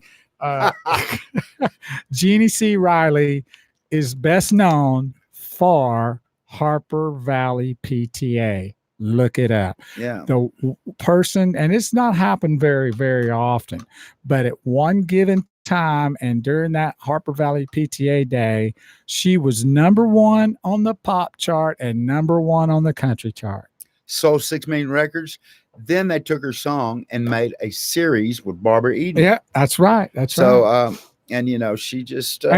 Jeannie C. Riley is best known for Harper Valley PTA. Look it up. Yeah. The person, and it's not happened very, very often, but at one given time and during that Harper Valley PTA day, she was #1 on the pop chart and #1 on the country chart. Sold 6 million records. Then they took her song and made a series with Barbara Eden. Yeah, that's right. That's so, right. And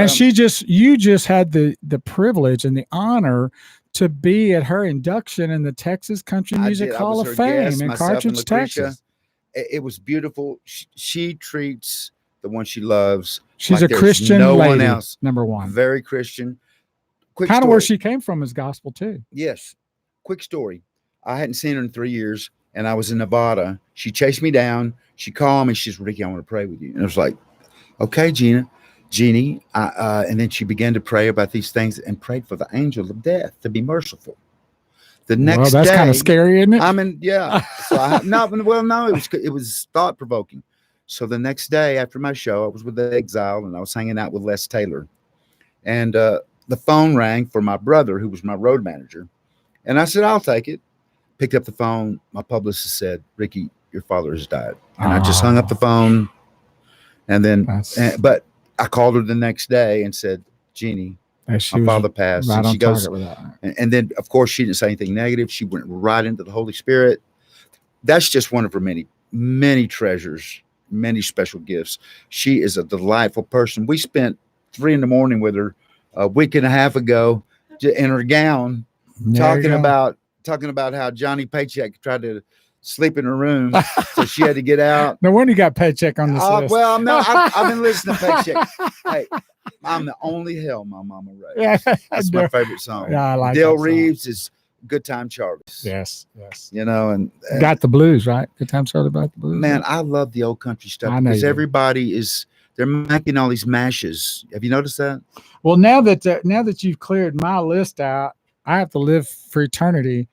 she just you just had the privilege and the honor to be at her induction in the Texas Country Music Hall of Fame in Carthage, Texas. It was beautiful. She treats the one she loves. She's like a Christian no lady, one else. #1. Very Christian. Kind of where she came from is gospel too. Yes. Quick story. I hadn't seen her in 3 years, and I was in Nevada. She chased me down. She called me. She's, Ricky, I want to pray with you. And I was like, okay, Jeannie. And then she began to pray about these things and prayed for the angel of death to be merciful. The next day, that's kind of scary, isn't it? I mean, yeah. So no, it was thought provoking. So the next day after my show, I was with the Exile and I was hanging out with Les Taylor, and the phone rang for my brother, who was my road manager, and I said, I'll take it. Picked up the phone. My publicist said, Ricky, your father has died. And I just hung up the phone. And then, but I called her the next day and said, Jeannie, my father passed. Right, and she goes, with that. and then, of course, she didn't say anything negative. She went right into the Holy Spirit. That's just one of her many, many treasures, many special gifts. She is a delightful person. We spent 3 a.m. with her a week and a half ago in her gown, talking about how Johnny Paycheck tried to sleep in her room, so she had to get out. No wonder you got Paycheck on this list. Well, no, I've been listening to Paycheck. Hey, I'm the only hell my mama raised. Yeah, that's my favorite song. Yeah, I like Del that Reeves is Good Time Charlie. Yes. And got the blues, right? Good Time Charlie about the blues. Man, I love the old country stuff because everybody they're making all these mashes. Have you noticed that? Well, now that you've cleared my list out, I have to live for eternity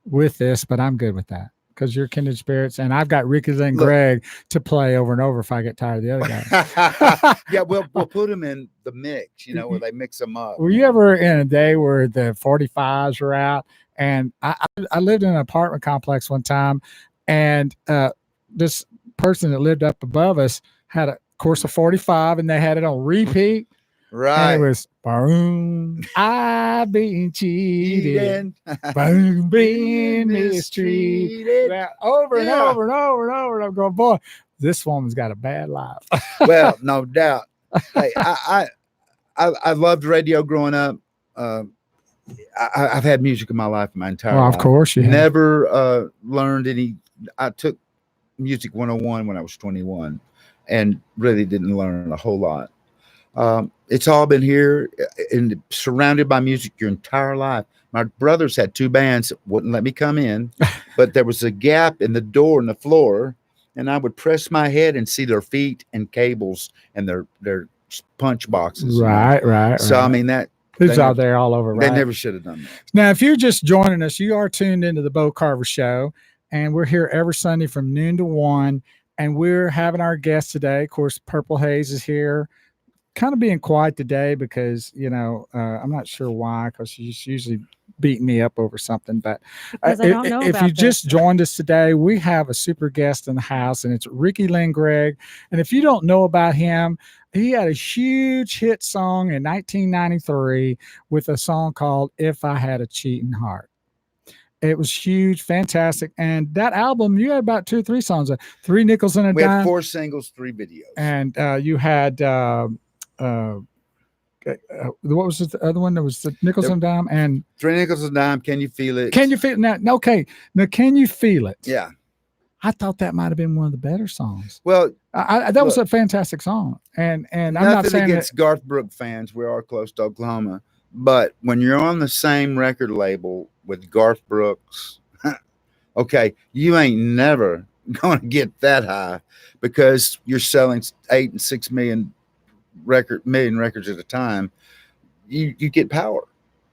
with this, but I'm good with that because you're kindred spirits, and I've got Ricky and Gregg to play over and over if I get tired of the other guys. Yeah, we'll put them in the mix, where they mix them up. Were you ever in a day where the 45s were out? And I lived in an apartment complex one time, and this person that lived up above us had a course of 45, and they had it on repeat. Right. And it was boom, I've been cheated, boom, been mistreated. Over and over and over and over. And I'm going, boy, this woman's got a bad life. Well, no doubt. Hey, I loved radio growing up. I've had music in my life, my entire Well, life. of course you have. Never learned any. I took music 101 when I was 21 and really didn't learn a whole lot. It's all been here and surrounded by music your entire life. My brothers had 2 bands that wouldn't let me come in, but there was a gap in the door and the floor, and I would press my head and see their feet and cables and their punch boxes. Right. So I mean that Who's they out never- there all over, They right? never should have done that. Now, if you're just joining us, you are tuned into the Bo Carver Show, and we're here every Sunday from noon to 1, and we're having our guest today. Of course, Purple Haze is here, kind of being quiet today because, I'm not sure why, because she's usually beating me up over something. But Because I don't know if about you this. just joined us today, we have a super guest in the house, and it's Lynn Gregg. And if you don't know about him, he had a huge hit song in 1993 with a song called If I Had a Cheating Heart. It was huge, fantastic. And that album, you had about 2 or 3 songs, 3 Nickels and a We had Dime. 4 singles, 3 videos. And you had, what was the other one? There was the Nickels and a Dime and 3 Nickels a Dime, Can You Feel It? Can You Feel It? Now, okay. Now, Can You Feel It? Yeah. I thought that might have been one of the better songs. Well, That was a fantastic song. And I'm not nothing saying against Garth Brooks fans. We are close to Oklahoma. But when you're on the same record label with Garth Brooks, okay, you ain't never going to get that high because you're selling 8 and 6 million records at a time. You get power.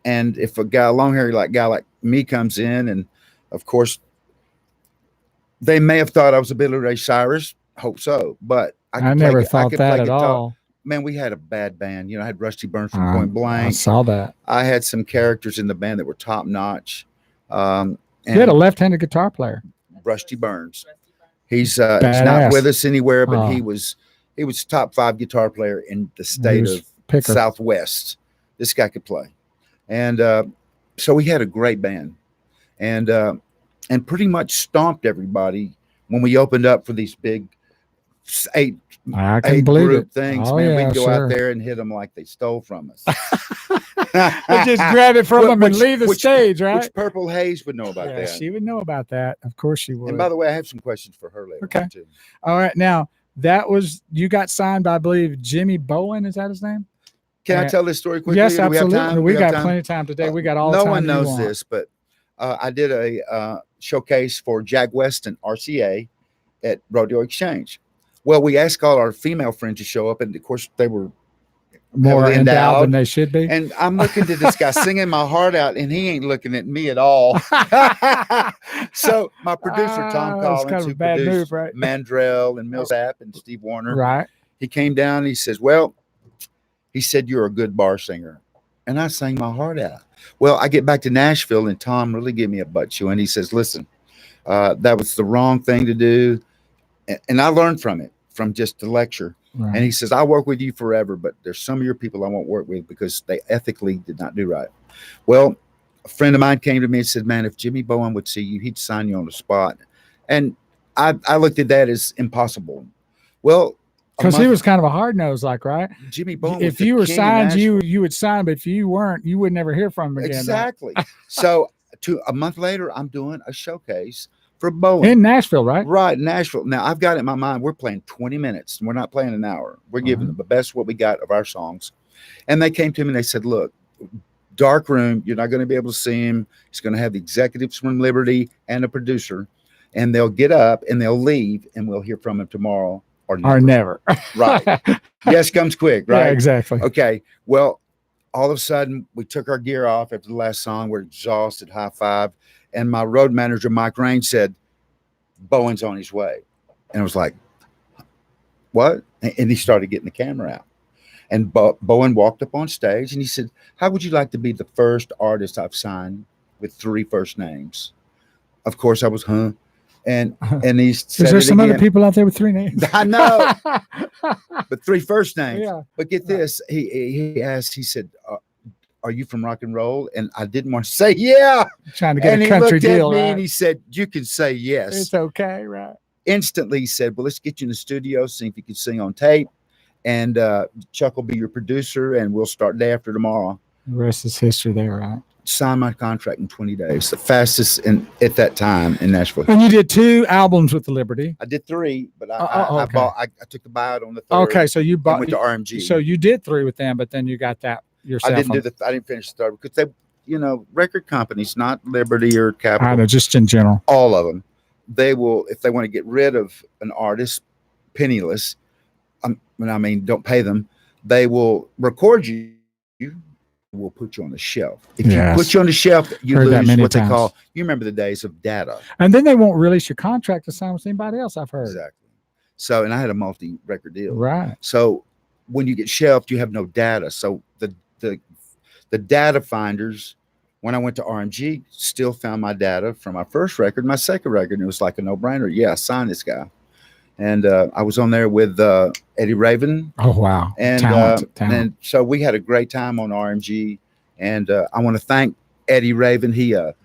And if a guy, guy like me comes in, and of course, they may have thought I was a Billy Ray Cyrus. Hope so. But I never thought that at all. Man, we had a bad band. I had Rusty Burns from I Point Blank. saw that. I had some characters in the band that were top notch. You had a left-handed guitar player. Rusty Burns. He's not with us anywhere, but he was top 5 guitar player in the state of Southwest. This guy could play. And so we had a great band. And pretty much stomped everybody when we opened up for these big 8 group things. Oh, man, yeah, we'd go sure. out there and hit them like they stole from us. They just grab it from them and leave the stage, right? Which Purple Haze would know about that. She would know about that. Of course she would. And by the way, I have some questions for her later. Okay. Too. All right. Now, you got signed by, I believe, Jimmy Bowen. Is that his name? Can I tell this story quickly? Yes, Do we have absolutely. time? We got plenty of time today. We got all the no time one you knows want. this, but I did a showcase for Jack Weston RCA at Rodeo Exchange. Well, we asked all our female friends to show up, and of course they were More heavily endowed than they should be. And I'm looking to this guy singing my heart out, and he ain't looking at me at all. So my producer Tom That's Collins, kind of who a bad produced move, right? Mandrell and Millsap and Steve Warner, Right. he came down and he says, well, he said, you're a good bar singer. And I sang my heart out. Well, I get back to Nashville, and Tom really gave me a butt chew, and he says, listen, that was the wrong thing to do. And I learned from it, from just the lecture. Right. And he says, I'll work with you forever, but there's some of your people I won't work with because they ethically did not do right. Well, a friend of mine came to me and said, man, if Jimmy Bowen would see you, he'd sign you on the spot. And I looked at that as impossible. Well, because he was kind of a hard nose, right? Jimmy Bowen. If you were signed, you would sign, but if you weren't, you would never hear from him again. Exactly. Right? So a month later, I'm doing a showcase for Bowen in Nashville, right? Right, Nashville. Now I've got it in my mind. We're playing 20 minutes. And we're not playing an hour. We're giving them the best what we got of our songs. And they came to me and they said, "Look, dark room. You're not going to be able to see him. He's going to have the executives from Liberty and a producer, and they'll get up and they'll leave, and we'll hear from him tomorrow or never." Right. Yes comes quick. Right. Yeah, exactly. Okay. Well, all of a sudden we took our gear off after the last song. We're exhausted. High five. And my road manager, Mike Rain, said, Bowen's on his way. And I was like, what? And he started getting the camera out. And Bowen walked up on stage and he said, how would you like to be the first artist I've signed with 3 first names? Of course, I was, And he said, is there some other people out there with 3 names? I know. But 3 first names. Yeah. But get this. He asked, he said, are you from rock and roll? And I didn't want to say, yeah. Trying to get a country deal. He looked at me right? and he said, you can say yes. It's okay, right? Instantly he said, well, let's get you in the studio, see if you can sing on tape. And Chuck will be your producer, and we'll start day after tomorrow. The rest is history there, right? Signed my contract in 20 days, the fastest at that time in Nashville. And you did 2 albums with the Liberty. I did 3, but okay. I took the buyout on the 3rd. Okay, so you and went to RMG. So you did 3 with them, but then you got that yourself. I didn't finish the 3rd because they, record companies, not Liberty or Capitol. I know, just in general. All of them, they will, if they want to get rid of an artist, penniless. Don't pay them. They will record you. Will put you on the shelf. If you put you on the shelf, you lose what they call. You remember the days of data. And then they won't release your contract to sign with anybody else. I've heard. Exactly. So, and I had a multi-record deal. Right. So when you get shelved, you have no data. So the data finders, when I went to RMG, still found my data from my first record, my second record, and it was like a no-brainer. Yeah, sign this guy. And I was on there with Eddie Raven. Oh, wow. And, Talent. And so we had a great time on RMG. And I want to thank Eddie Raven. He, out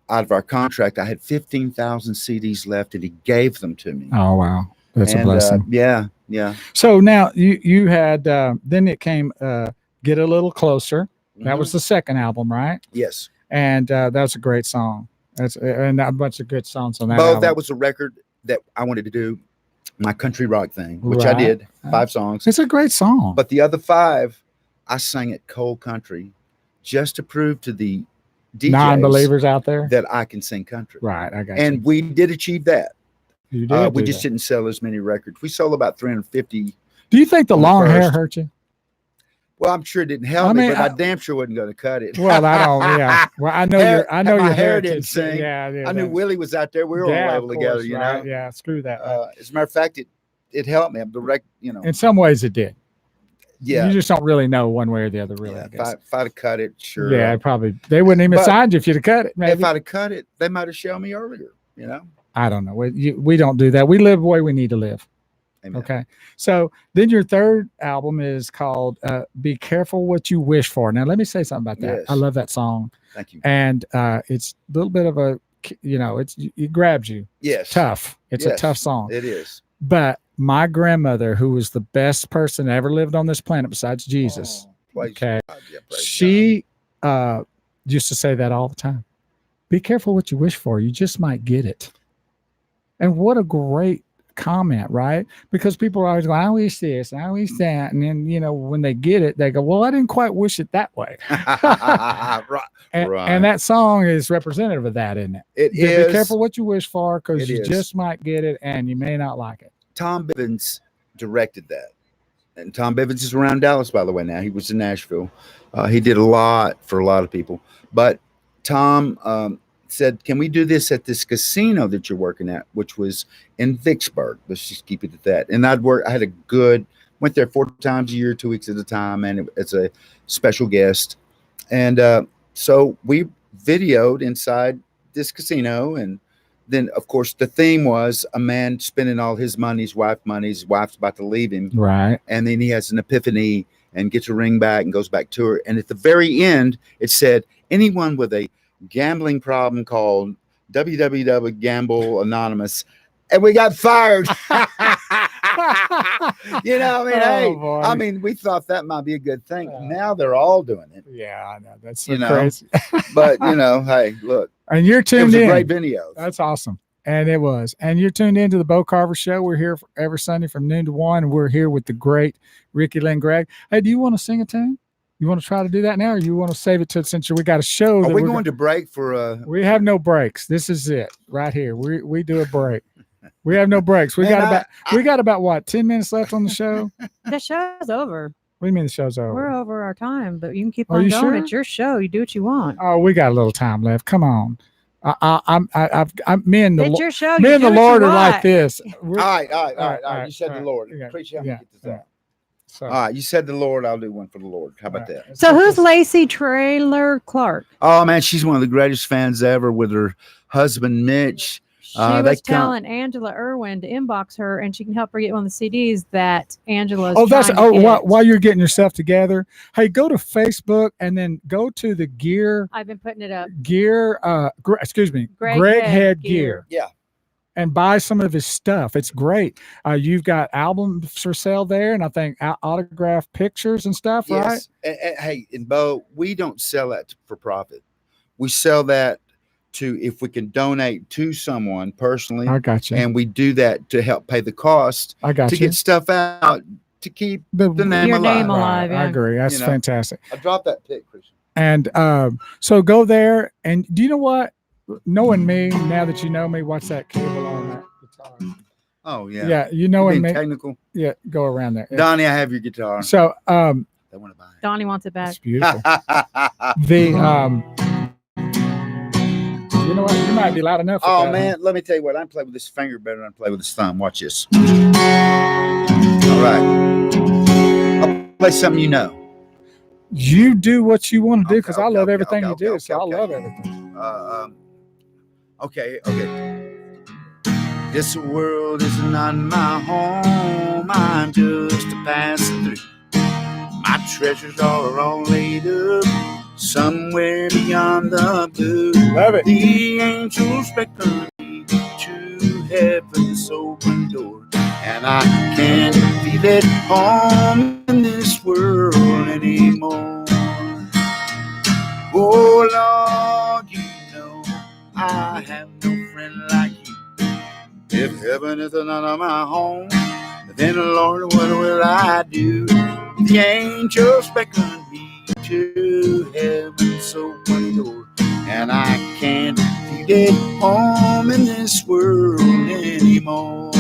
of our contract, I had 15,000 CDs left, and he gave them to me. Oh, wow. That's a blessing. Yeah. So now you had, then it came Get a Little Closer. That was the second album, right? Yes. And that's a great song. And a bunch of good songs on that Both. album. That was a record that I wanted to do. My country rock thing, which I did, 5 songs. It's a great song. But the other 5, I sang it cold country just to prove to the DJs non-believers out there that I can sing country. Right, I got you. And we did achieve that. You did. We just didn't sell as many records. We sold about 350. Do you think the long hair hurt you? Well, I'm sure it didn't help me, but I damn sure wasn't going to cut it. Well, I don't. Yeah. Well, I know your hair didn't sing. Yeah. I knew Willie was out there. We were on the label together. You know. Yeah. Screw that. As a matter of fact, it helped me. I'm direct. In some ways, it did. Yeah. You just don't really know one way or the other, really. Yeah, I guess. If I'd have cut it, sure. Yeah, probably. They wouldn't even signed you if you'd have cut it. Maybe. If I'd have cut it, they might have shown me earlier. You know. I don't know. We don't do that. We live the way we need to live. Amen. Okay. So then your third album is called Be Careful What You Wish For. Now, let me say something about that. Yes. I love that song. Thank you. And it's a little bit of a, it grabs you. Yes. It's tough. It's a tough song. It is. But my grandmother, who was the best person that ever lived on this planet besides Jesus, she used to say that all the time. Be careful what you wish for. You just might get it. And what a great comment, right? Because people are always going, I wish this, I wish that. And then, when they get it, they go, well, I didn't quite wish it that way. Right. And that song is representative of that, isn't it? It is. Be careful what you wish for, because you just might get it and you may not like it. Tom Bivens directed that. And Tom Bivens is around Dallas, by the way, now. He was in Nashville. He did a lot for a lot of people. But Tom said, can we do this at this casino that you're working at, which was in Vicksburg? Let's just keep it at that. And I went there 4 times a year, 2 weeks at a time, and it's a special guest. And so we videoed inside this casino. And then, of course, the theme was a man spending all his money, his wife's about to leave him. Right. And then he has an epiphany and gets a ring back and goes back to her. And at the very end, it said, anyone with a gambling problem called www Gamble Anonymous, and we got fired. We thought that might be a good thing. Now they're all doing it. Yeah, I know. That's so crazy. But hey, look. And you're tuned in. It was a great video. That's awesome. And it was. And you're tuned into the Bo Carver Show. We're here every Sunday from noon to 1. And we're here with the great Ricky, Lynn, Gregg. Hey, do you want to sing a tune? You want to try to do that now, or you want to save it to since we got a show? Are we going to break for We have no breaks. This is it right here. We do a break. We have no breaks. We got about what, 10 minutes left on the show? The show's over. What do you mean the show's over? We're over our time, but you can keep Are on you going. sure? It's your show. You do what you want. Oh, we got a little time left. Come on. Me and the It's your show. me You and do the what Lord you are want. like this. all right. You said the Lord. Yeah, Appreciate yeah, get this out. So, All right, you said the Lord. I'll do one for the Lord. How about that? So who's Lacey Traylor Clark? Oh man, she's one of the greatest fans ever with her husband Mitch. She was telling Angela Irwin to inbox her, and she can help her get one of the CDs that Angela's. While you're getting yourself together, hey, go to Facebook and then go to the gear. I've been putting it up. Gregg Head Gear. Yeah. and buy some of his stuff. It's great. You've got albums for sale there, and I think autographed pictures and stuff, right? Hey, and Bo, we don't sell that for profit. We sell that to if we can donate to someone personally. I got you. And we do that to help pay the cost I got to you. get stuff out to keep the name Your alive. name alive. Right, I Yeah. agree. That's fantastic. I dropped that pic, Christian. And so go there. And do you know what? Knowing me, now that you know me, what's that cable on that guitar? Oh yeah. Yeah, you know Being me. technical. Yeah, go around there. Yeah. Donnie, I have your guitar. So I want to buy it. Donnie wants it it's back. beautiful. You know what? You might be loud enough. with Oh that, man, let me tell you what. I play with this finger better than I play with this thumb. Watch this. All right. I'll play something you know. You do what you want to do because Okay, I love okay, everything okay, you do. okay, So okay. I love everything. Okay. This world is not my home. I'm just a passing through. My treasures are all laid up somewhere beyond the blue. Love it. The angels beckon me to heaven's open door, and I can't feel at home in this world anymore. Oh Lord, you know I have no friend like you. If heaven is not my home, then Lord, what will I do? The angels beckon me to heaven's open door, and I can't feel at home in this world anymore.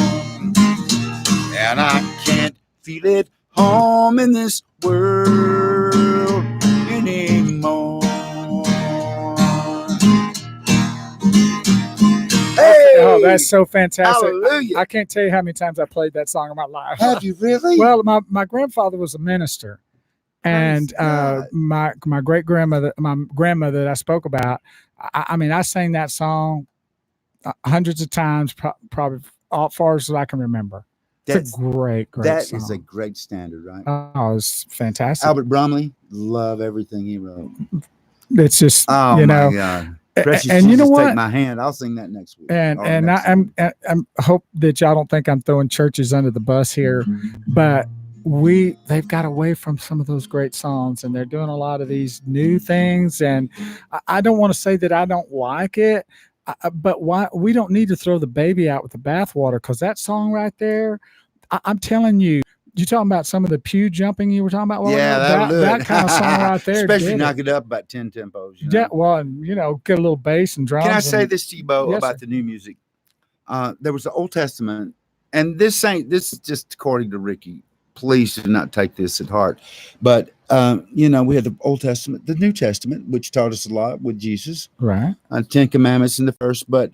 And I can't feel at home in this world anymore. Hey! Oh, that's so fantastic. Hallelujah. I can't tell you how many times I played that song in my life. Have you really? Well, my grandfather was a minister, and my great grandmother, my grandmother that I spoke about. I mean, I sang that song hundreds of times, probably as far as I can remember. It's a great that song. is a great standard, right? Oh, it's fantastic. Albert Bromley, love everything he wrote. It's just Oh you my know. God. Precious And you know Jesus, what? Take my hand. I'll sing that next week. And next I week. hope that y'all don't think I'm throwing churches under the bus here, but they've got away from some of those great songs, and they're doing a lot of these new things. And I don't want to say that I don't like it, but why we don't need to throw the baby out with the bathwater, because that song right there, I'm telling you. You talking about some of the pew jumping you were talking about? Yeah, that kind of song right there. Especially knock it up about 10 tempos. You know? Yeah, well, and get a little bass and drums. Can I say this to you, Bo, Yes, about sir. the new music? There was the Old Testament, and this is just according to Ricky. Please do not take this at heart. But we had the Old Testament, the New Testament, which taught us a lot with Jesus. Right. 10 Commandments in the first. But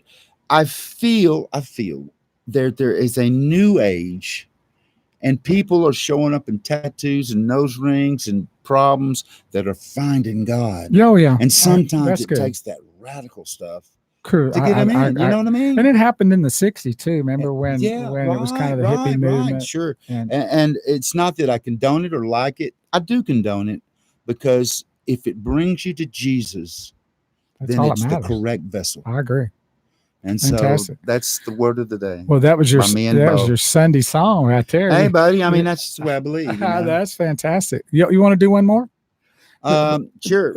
I feel there is a new age. And people are showing up in tattoos and nose rings and problems that are finding God. Oh, yeah. And sometimes that's it good. takes that radical stuff True. to get them in. You know what I mean? And it happened in the 60s too. Remember when it was kind of the hippie movement? Right, sure. And it's not that I condone it or like it. I do condone it, because if it brings you to Jesus, then it's the correct vessel. I agree. And fantastic. So that's the word of the day. Well, that was your Sunday song right there. Hey, buddy. I mean, that's the way I believe. You know? That's fantastic. You want to do one more? Sure.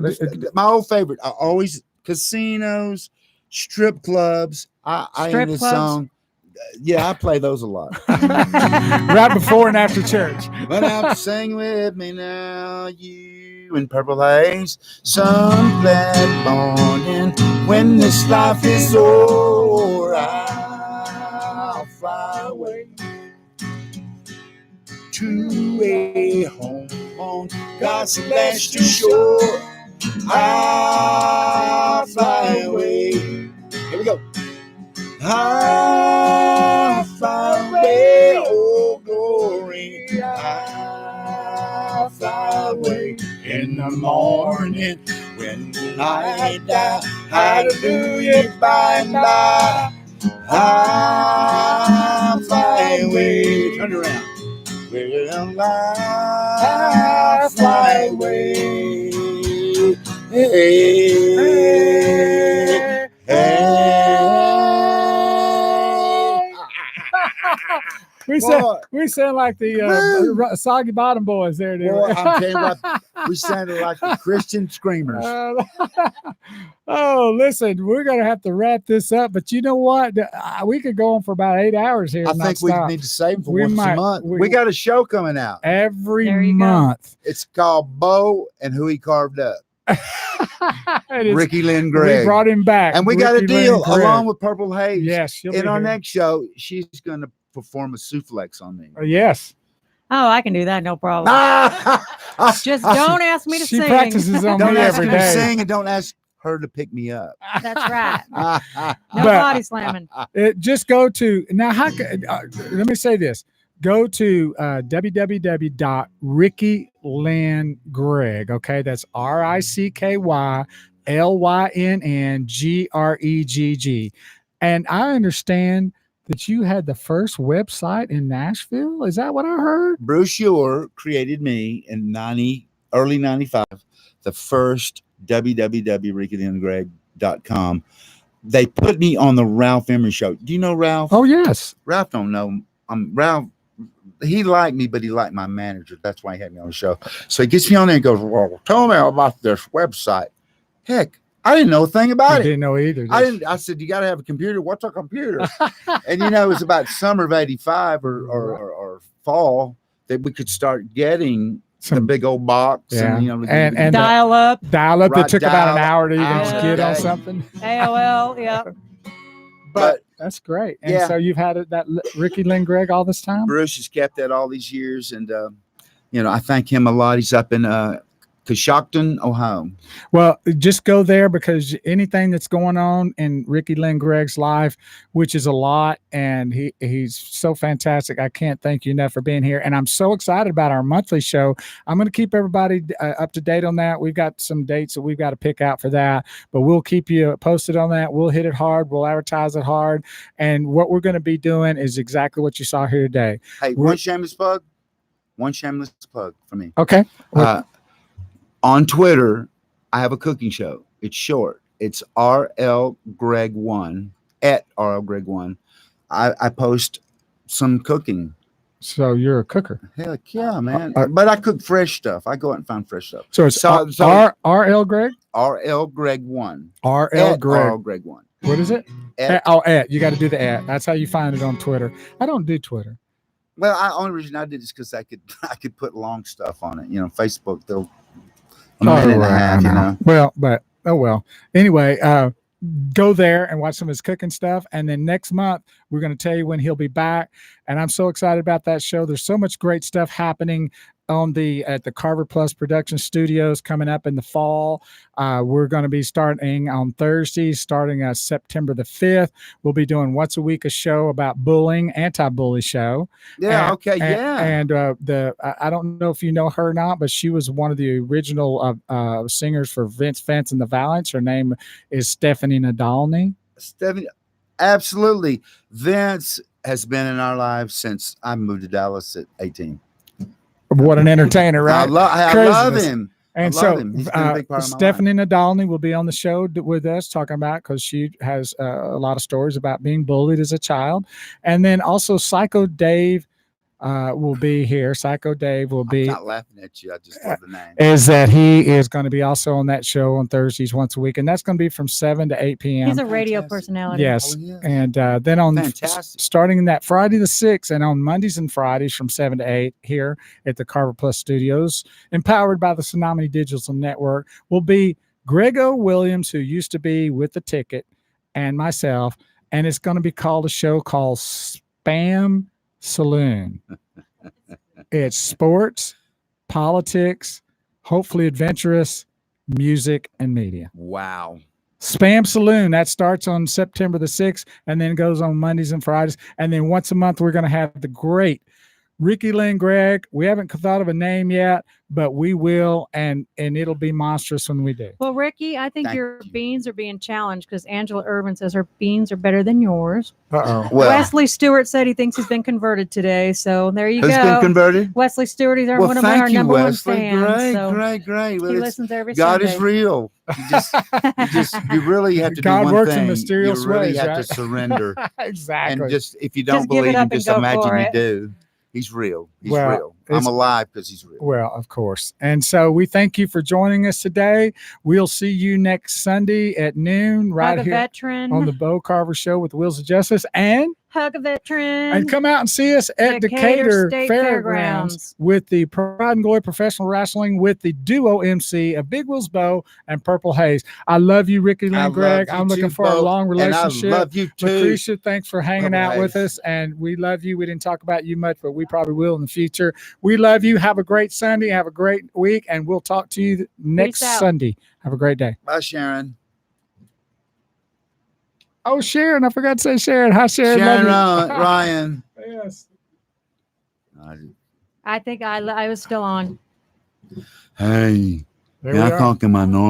My old favorite. I always casinos, strip clubs. I in this song. Yeah, I play those a lot. Right before and after church. But now sing with me now, you in purple haze, some glad morning when this life is o'er, I'll fly away to a home on God's celestial shore. I'll fly away. Here we go. I'll fly away, oh glory. I'll fly away in the morning when the night dies. Hallelujah, by and by. I'll fly away. Turn around. Well, I'll fly away. Hey, hey. we sound like the Soggy Bottom Boys there, dude. Boy, I'm telling you what, we sounded like the Christian screamers. Oh, listen, we're gonna have to wrap this up, but you know what? We could go on for about 8 hours here. I think we need to save for once a month. We got a show coming out every month. It's called Bo and Who He Carved Up. Ricky Lynn Gregg. We brought him back, and we got a deal along with Purple Haze. Yes, in our next show, she's going to perform a souflex on me. Yes. Oh, I can do that, no problem. Just don't ask me to sing. She practices on me every day. Don't ask me to sing, and don't ask her to pick me up. That's right. No body slamming. Just go to now. Let me say this. Go to www.RickyLynnGregg. Okay, that's RickyLynnGregg. And I understand that you had the first website in Nashville. Is that what I heard? Bruce Ure created me in early 95, the first www.RickyLynnGregg.com. They put me on the Ralph Emery show. Do you know Ralph? Oh, yes. Ralph don't know. Ralph, he liked me, but he liked my manager. That's why he had me on the show. So he gets me on there and goes, well, tell me about this website. Heck, I didn't know a thing about it. Didn't know either. I said, you got to have a computer. What's a computer? And, it was about summer of 85 or fall that we could start getting some big old box. Yeah. And dial up. Dial up. It took about an hour to even get on something. AOL, yeah. But that's great. And so you've had that Ricky Lynn Gregg all this time? Bruce has kept that all these years. And, I thank him a lot. He's up in Coshocton, Ohio. Well, just go there, because anything that's going on in Ricky Lynn Gregg's life, which is a lot, and he's so fantastic. I can't thank you enough for being here. And I'm so excited about our monthly show. I'm going to keep everybody up to date on that. We've got some dates that we've got to pick out for that, but we'll keep you posted on that. We'll hit it hard. We'll advertise it hard. And what we're going to be doing is exactly what you saw here today. Hey, one shameless plug for me. Okay. On Twitter, I have a cooking show. It's short. It's RL Gregg1 at RL Gregg1. I post some cooking. So you're a cooker? Heck yeah, man! But I cook fresh stuff. I go out and find fresh stuff. So it's RL Gregg? RL Gregg1. RL Gregg1. What is it? You got to do the at. That's how you find it on Twitter. I don't do Twitter. Well, the only reason I did is because I could put long stuff on it. Facebook, they'll. A minute and a half, Well, but anyway, go there and watch some of his cooking stuff. And then next month, we're going to tell you when he'll be back. And I'm so excited about that show. There's so much great stuff happening at the Carver Plus Production Studios coming up in the fall. We're going to be starting on Thursday, starting September the 5th. We'll be doing once a week a show about bullying, anti-bully show. Yeah. And I don't know if you know her or not, but she was one of the original singers for Vince Vance and the Valiants. Her name is Stephanie Nadolny. Stephanie, absolutely. Vince has been in our lives since I moved to Dallas at 18. What an entertainer, right? I love him. And so Stephanie Nadolny will be on the show with us talking about, because she has a lot of stories about being bullied as a child. And then also Psycho Dave will be here. Psycho Dave will be. I'm not laughing at you. I just love the name. Is that he is going to be also on that show on Thursdays once a week, and that's going to be from 7 to 8 p.m. He's a radio personality. Yes. Oh, yes. And then starting that Friday the 6th, and on Mondays and Fridays from 7 to 8 here at the Carver Plus Studios, empowered by the Tsunami Digital Network, will be Gregg Williams, who used to be with The Ticket, and myself, and it's going to be called a show called Spam Saloon. It's sports, politics, hopefully adventurous, music, and media. Wow. Spam Saloon, that starts on September the 6th and then goes on Mondays and Fridays. And then once a month, we're going to have the great Ricky, Lynn, Gregg. We haven't thought of a name yet, but we will, and it'll be monstrous when we do. Well, Ricky, I think Thank your you. beans are being challenged because Angela Irvin says her beans are better than yours. Uh-oh. Well, Wesley Stewart said he thinks he's been converted today. So there you who's go. been converted? Wesley Stewart, he's Well, one of thank our you, number Wesley. one fans. Great, So great. Well, he it's- listens every God Sunday. is real. You really have to God do one works thing. in mysterious you really ways, have right? to surrender. Exactly. And just if you don't Just give it believe up him, and just go imagine for you it. do. He's real. He's Well, real. I'm it's- alive because he's real. Well, of course. And so we thank you for joining us today. We'll see you next Sunday at noon right Hug a here veteran. on the Bo Carver Show with Wheels of Justice. Hug a veteran. And come out and see us at Decatur Decatur State Fairgrounds Fairgrounds. with the Pride and Glory Professional Wrestling with the duo MC of Big Wheels Bo and Purple Haze. I love you, Ricky, I Lynn, love Greg. you I'm looking too, for a Bo, long relationship. And I love you too. Lucretia, thanks for hanging Purple out with Haze. us. And we love you. We didn't talk about you much, but we probably will in the future. We love you. Have a great Sunday. Have a great week. And we'll talk to you next out. Sunday. Have a great day. Bye, Sharon. Oh, Sharon. I forgot to say Sharon. Hi, Sharon. Sharon Love you. Ryan. Yes. I think I was still on. Hey, There we I are. talk in my normal.